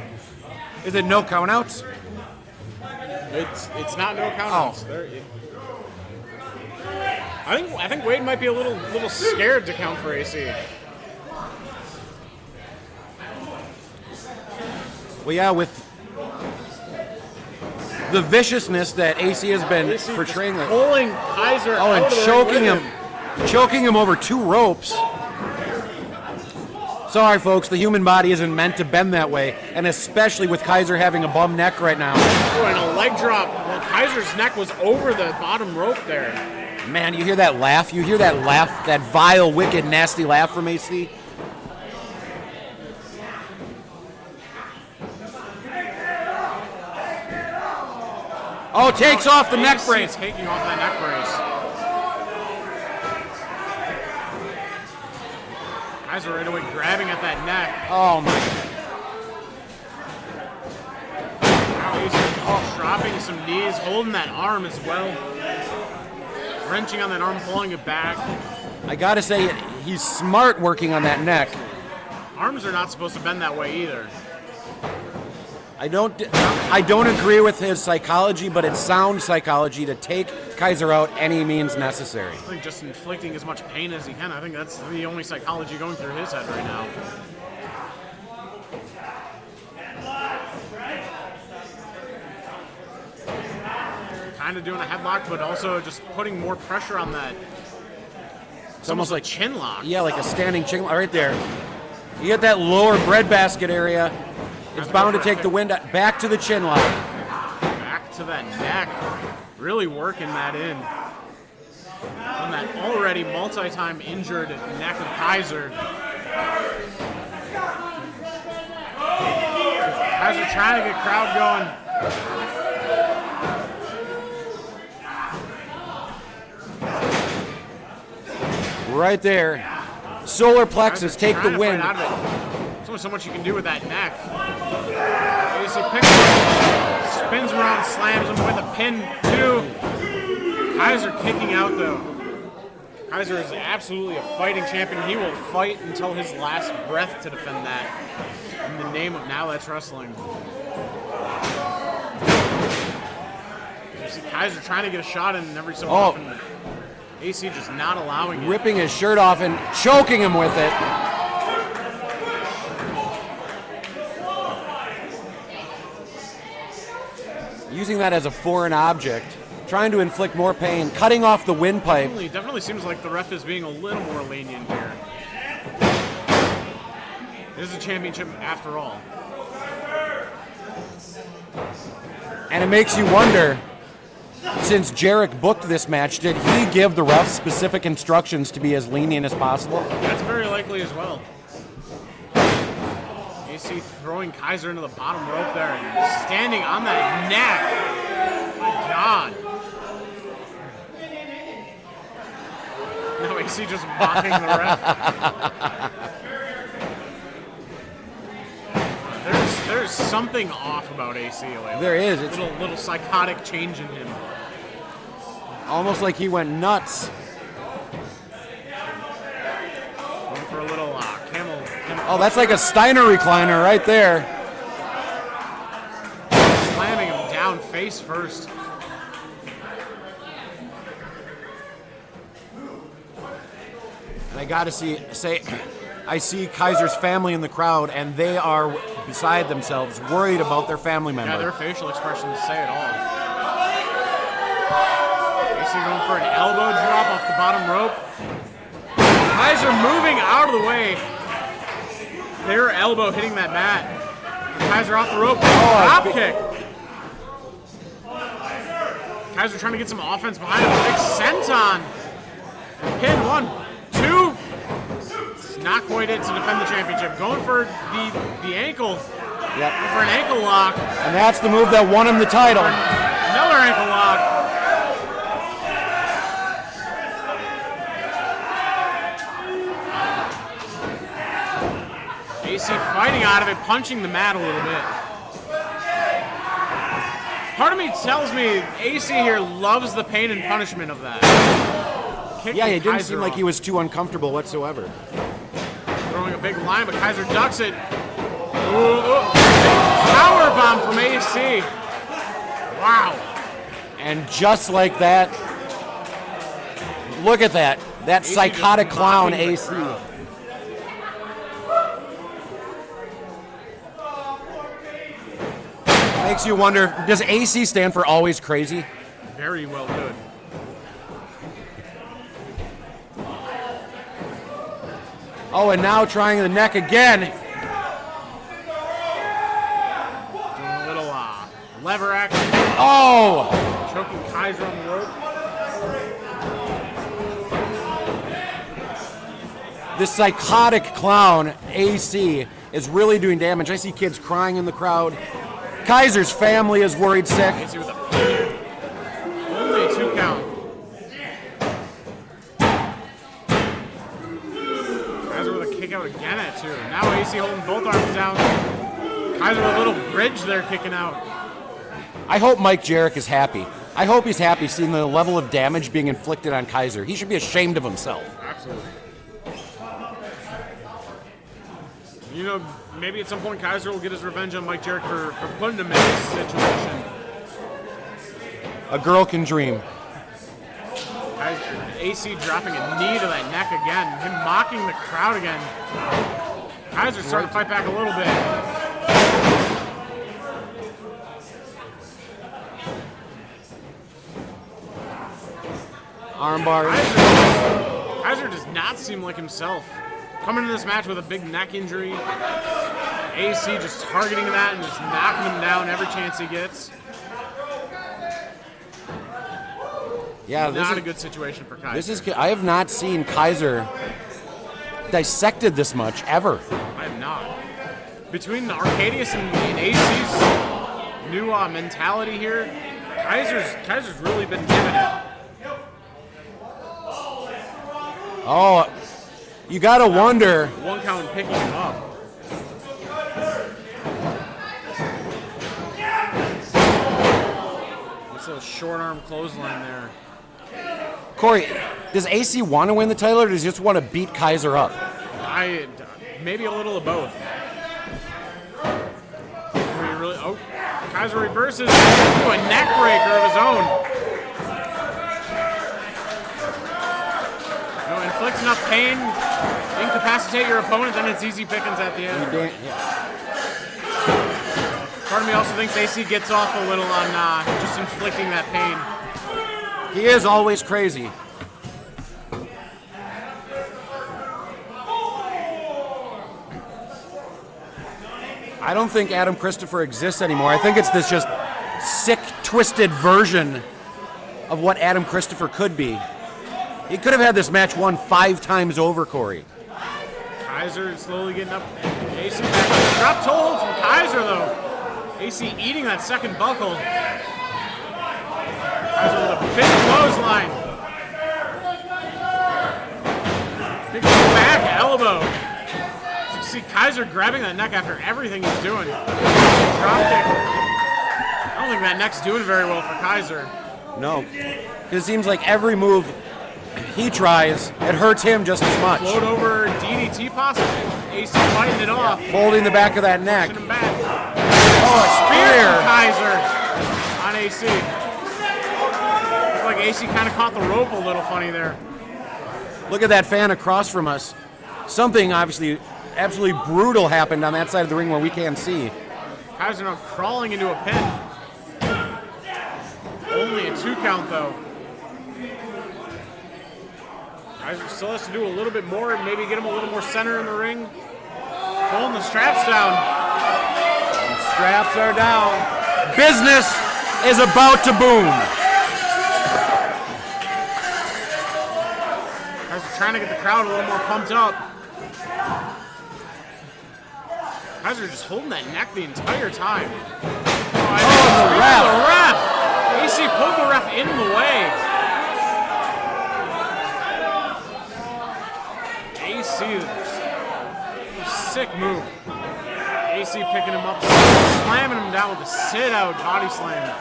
Is it no countouts? It's not no countouts. I think Wade might be a little scared to count for AC. Well, yeah, with the viciousness that AC has been AC portraying, just pulling Kaiser oh, out and of the choking him over 2 ropes. Sorry, folks, the human body isn't meant to bend that way, and especially with Kaiser having a bum neck right now. Oh, and a leg drop. Well, Kaiser's neck was over the bottom rope there. Man, you hear that laugh? You hear that laugh? That vile, wicked, nasty laugh from AC? Oh, takes off the neck brace. Taking off that neck brace. Kaiser right away grabbing at that neck. Oh, my. Now he's dropping some knees, holding that arm as well. Wrenching on that arm, pulling it back. I gotta say, he's smart working on that neck. Arms are not supposed to bend that way either. I don't agree with his psychology, but it's sound psychology to take Kaiser out any means necessary. I think just inflicting as much pain as he can. I think that's the only psychology going through his head right now. Kind of doing a headlock, but also just putting more pressure on that. It's almost like chin lock. Yeah, like a standing chin lock right there. You get that lower breadbasket area. It's bound to take the wind out. Back to the chin lock. Back to that neck. Really working that in. On that already multi-time injured neck of Kaiser. Kaiser trying to get crowd going. Right there. Solar plexus, take the wind. There's only so much you can do with that neck. AC picks him, spins around, slams him with a pin, 2. Kaiser kicking out though. Kaiser is absolutely a fighting champion. He will fight until his last breath to defend that. In the name of Now That's Wrestling. You see Kaiser trying to get a shot in every so often. AC just not allowing it. Ripping his shirt off and choking him with it. Using that as a foreign object. Trying to inflict more pain. Cutting off the windpipe. Definitely seems like the ref is being a little more lenient here. It is a championship after all. And it makes you wonder, since Jarek booked this match, did he give the refs specific instructions to be as lenient as possible? That's very likely as well. AC throwing Kaiser into the bottom rope there and standing on that neck. My God. Now AC just mocking the ref. There's something off about AC lately. There is. It's a little psychotic change in him. Almost like he went nuts. Going for a little camel. Oh, that's like a Steiner recliner right there. Slamming him down face first. And I gotta say, I see Kaiser's family in the crowd, and they are beside themselves, worried about their family member. Yeah, their facial expressions say it all. AC going for an elbow drop off the bottom rope. Kaiser moving out of the way. Their elbow hitting that mat. Kaiser off the rope. Drop kick. Kaiser trying to get some offense behind him. Big senton. Pin 1, 2. It's not quite it to defend the championship. Going for the ankle. Yep. Going for an ankle lock. And that's the move that won him the title. Another ankle lock. AC fighting out of it, punching the mat a little bit. Part of me tells me AC here loves the pain and punishment of that. Yeah, it didn't seem like he was too uncomfortable whatsoever. Throwing a big line, but Kaiser ducks it. Power bomb from AC. Wow. And just like that, look at that. That AC psychotic just clown, mocking the AC. crowd. Makes you wonder, does AC stand for always crazy? Very well good. Oh, and now trying the neck again. Doing a little lever action. Oh! Choking Kaiser on the rope. This psychotic clown, AC, is really doing damage. I see kids crying in the crowd. Kaiser's family is worried sick. AC with a only a 2 count. Kaiser with a kick out again at 2. Now AC holding both arms down. Kaiser with a little bridge there kicking out. I hope Mike Jarek is happy. I hope he's happy seeing the level of damage being inflicted on Kaiser. He should be ashamed of himself. Absolutely. You know, maybe at some point Kaiser will get his revenge on Mike Jarek for putting him in this situation. A girl can dream. Kaiser, AC dropping a knee to that neck again. Him mocking the crowd again. Kaiser's starting to fight back a little bit. Armbar. Kaiser does not seem like himself. Coming into this match with a big neck injury. AC just targeting that and just knocking him down every chance he gets. Yeah, this Not is a good situation for Kaiser. This is. I have not seen Kaiser dissected this much ever. I am not. Between Arcadius and AC's new mentality here, Kaiser's really been giving it. Oh, you gotta wonder. 1 count and picking him up. This little short arm clothesline there. Corey, does AC want to win the title, or does he just want to beat Kaiser up? Maybe a little of both. Kaiser reverses into a neck breaker of his own. Inflict enough pain, incapacitate your opponent, then it's easy pickings at the end. Part of me also thinks AC gets off a little on just inflicting that pain. He is always crazy. I don't think Adam Christopher exists anymore. I think it's this just sick, twisted version of what Adam Christopher could be. He could have had this match won 5 times over, Corey. Kaiser slowly getting up. AC back. Drop toe hold from Kaiser, though. AC eating that second buckle. Kaiser with a big clothesline. Big back elbow. So you see Kaiser grabbing that neck after everything he's doing. Drop kick. I don't think that neck's doing very well for Kaiser. No, because it seems like every move he tries, it hurts him just as much. Float over DDT possibly. AC fighting it off. Holding the back of that neck. Pushing him back. Oh, a Spear from spear. Kaiser on AC. Looks like AC kind of caught the rope a little funny there. Look at that fan across from us. Something obviously absolutely brutal happened on that side of the ring where we can't see. Kaiser now crawling into a pin. Only a 2 count though. Kaiser still has to do a little bit more and maybe get him a little more center in the ring. Pulling the straps down. The straps are down. Business is about to boom. Kaiser trying to get the crowd a little more pumped up. Kaiser just holding that neck the entire time. the ref. AC pulled the ref in the way. AC, sick move. AC picking him up, slamming him down with a sit-out body slam.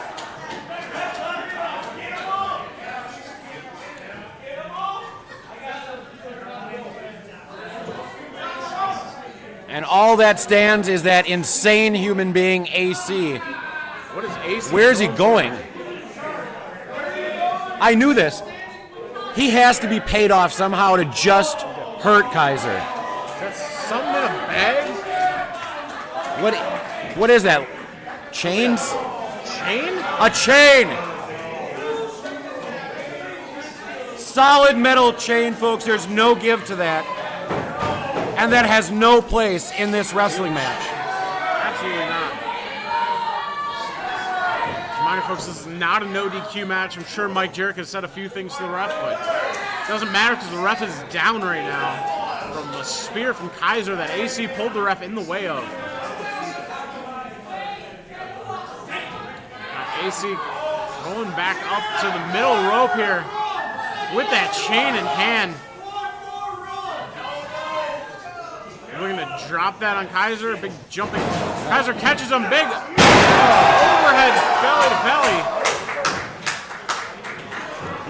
And all that stands is that insane human being, AC. What is AC. Where's he going? I knew this. He has to be paid off somehow to just hurt Kaiser. That's something in a bag? What is that? Chains? Chain? A chain! Solid metal chain, folks. There's no give to that. And that has no place in this wrestling match. Absolutely not. Reminder, folks, this is not a no DQ match. I'm sure Mike Jarrett has said a few things to the ref, but it doesn't matter because the ref is down right now from the spear from Kaiser that AC pulled the ref in the way of. AC going back up to the middle rope here with that chain in hand. Looking to drop that on Kaiser. Big jumping. Kaiser catches him. Big overhead belly to belly.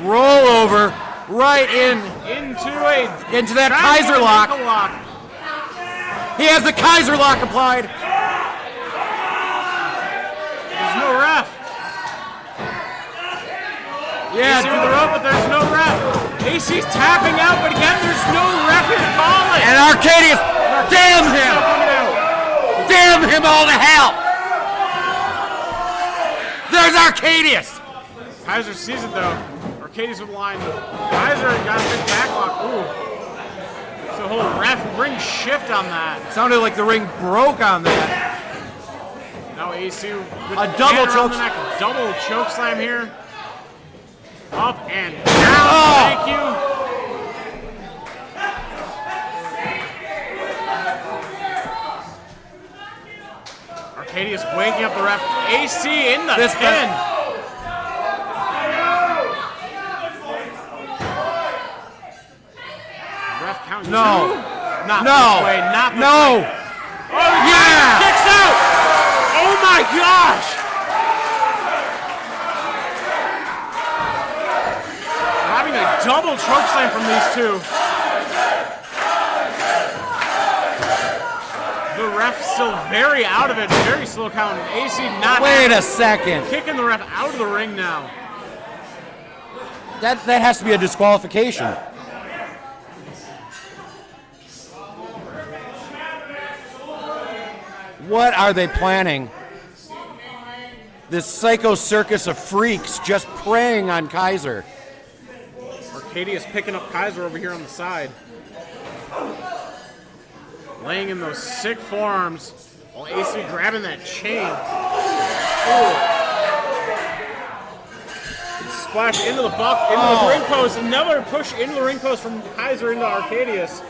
Roll over right into that Kaiser lock. He has the Kaiser lock applied. There's no ref. Yeah, AC with the rope, but there's no ref. AC's tapping out, but again, there's no ref to call it. And Arcadius, damn him! Damn him all to hell! There's Arcadius! Kaiser sees it though. Arcadius with the line. Kaiser got a big backlock. Ooh. So whole ref ring shift on that. Sounded like the ring broke on that. Now AC with A double choke. Double choke slam here. Up and down. Oh. Thank you. Arcadius waking up the ref. AC in the pin. Ref count. No. Not No. this way. Not this No. way. Oh Yeah. Kicks out. Oh my gosh. Having a double choke slam from these two. The ref still very out of it, very slow count. AC not. Wait a second. Kicking the ref out of the ring now. That has to be a disqualification. What are they planning? This psycho circus of freaks just preying on Kaiser. Arcadius picking up Kaiser over here on the side. Laying in those sick forearms while AC grabbing that chain. Ooh. Splash into the buck, into the ring post. Another push into the ring post from Kaiser into Arcadius.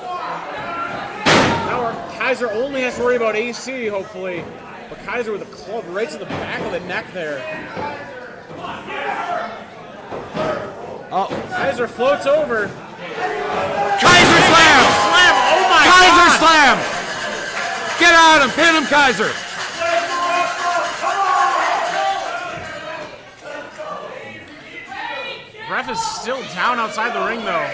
Now Kaiser only has to worry about AC, hopefully. But Kaiser with a club right to the back of the neck there. Oh, Kaiser floats over. Kaiser slam! Slam! Oh my Kaiser God! slam! Get on him, pin him, Kaiser! Ref is still down outside the ring though.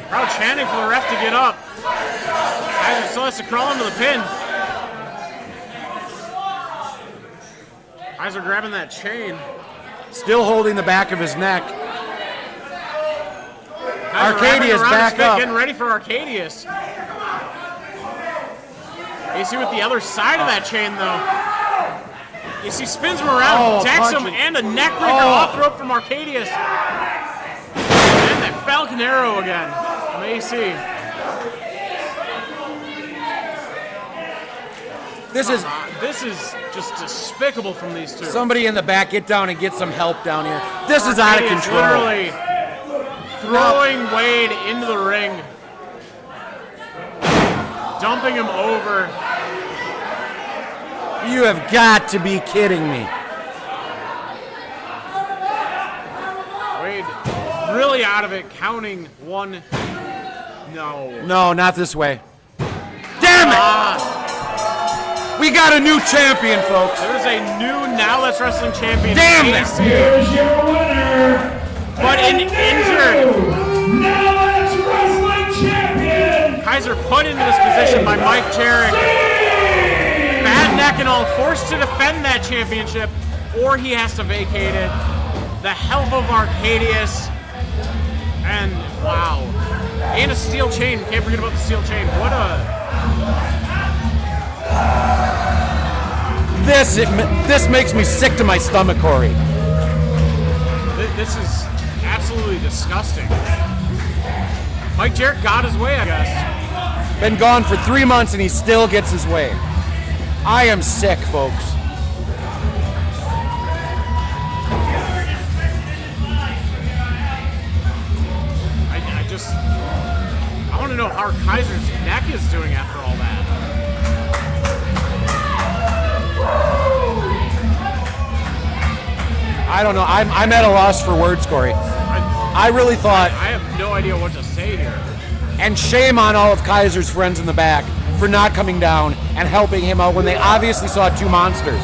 Crowd chanting for the ref to get up. Kaiser still has to crawl into the pin. Kaiser grabbing that chain. Still holding the back of his neck. Kaiser Arcadius wrapping around back his feet, up. getting ready for Arcadius. AC with the other side of that chain though. AC spins him around, decks him, punches. and a neck breaker off the rope from Arcadius. And that Falcon Arrow again from AC. This is This is just despicable from these two. somebody in the back. Get down and get some help down here. This is out of Arcadius control. literally throwing Wade into the ring, dumping him over. You have got to be kidding me. Wade really out of it, counting one. No. No, not this way. Damn it! We got a new champion, folks. There's a new Now Let's Wrestling champion. Damn it! AC, Here's your winner. but and injured. Now Let's Wrestling champion. Kaiser put into this position by Mike Jarrett. Bad neck Bacchanal forced to defend that championship, or he has to vacate it. The help of Arcadius, and wow, and a steel chain. Can't forget about the steel chain. What a This makes me sick to my stomach, Corey. This is absolutely disgusting. Mike Jarrett got his way, I guess. Been gone for 3 months and he still gets his way. I am sick, folks. I want to know how Kaiser's neck is doing after all that. I don't know. I'm at a loss for words, Corey. I really thought. I have no idea what to say here. And shame on all of Kaiser's friends in the back for not coming down and helping him out when they obviously saw two monsters.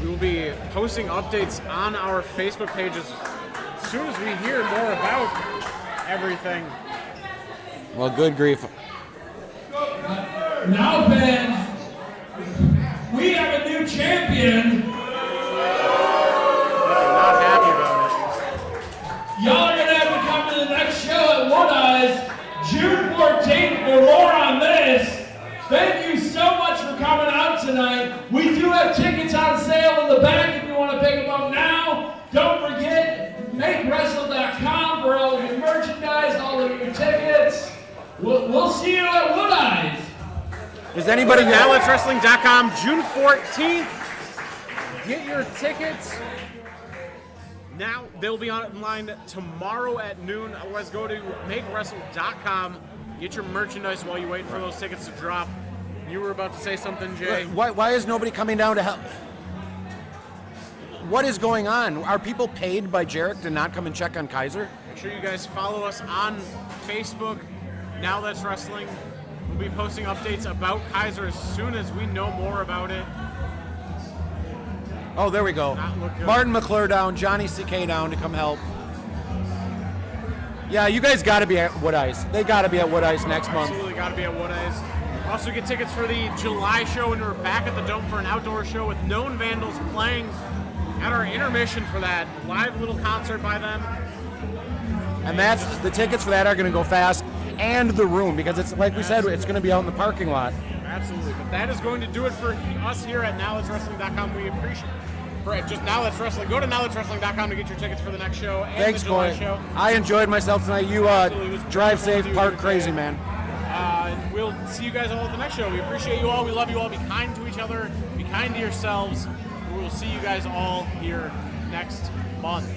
We will be posting updates on our Facebook pages as soon as we hear more about everything. Well, good grief. Now, Ben, we have a new champion. Not happy about it. Y'all are going to have to come to the next show at Wood Eyes, June 14th, for more on this. Thank you so much for coming out tonight. We do have tickets on sale in the back if you want to pick them up now. Don't forget, makewrestle.com for all of your merchandise, all of your tickets. We'll see you at Wood Eyes. Is anybody NowLet'sWrestling.com, June 14th. Get your tickets. Now, they'll be online tomorrow at noon. Otherwise, go to makewrestle.com. Get your merchandise while you wait for those tickets to drop. You were about to say something, Jay. Why is nobody coming down to help? What is going on? Are people paid by Jarrett to not come and check on Kaiser? Make sure you guys follow us on Facebook. Now That's Wrestling. We'll be posting updates about Kaiser as soon as we know more about it. Oh, there we go. Not look good. Martin McClure down, Johnny CK down to come help. Yeah, you guys got to be at Wood Ice. They got to be at Wood Ice next month. Absolutely got to be at Wood Ice. Also get tickets for the July show, and we're back at the Dome for an outdoor show with Known Vandals playing at our intermission for that live little concert by them. And that's the tickets for that are going to go fast, and the room, because it's like we said, it's going to be out in the parking lot. Absolutely. But that is going to do it for us here at NowLet'sWrestling.com. We appreciate just Now Let's Wrestling. Go to NowLet'sWrestling.com to get your tickets for the next show and Thanks, the July Corey. show. I enjoyed myself tonight. You drive safe, park crazy, man. And we'll see you guys all at the next show. We appreciate you all. We love you all. Be kind to each other. Be kind to yourselves. We will see you guys all here next month.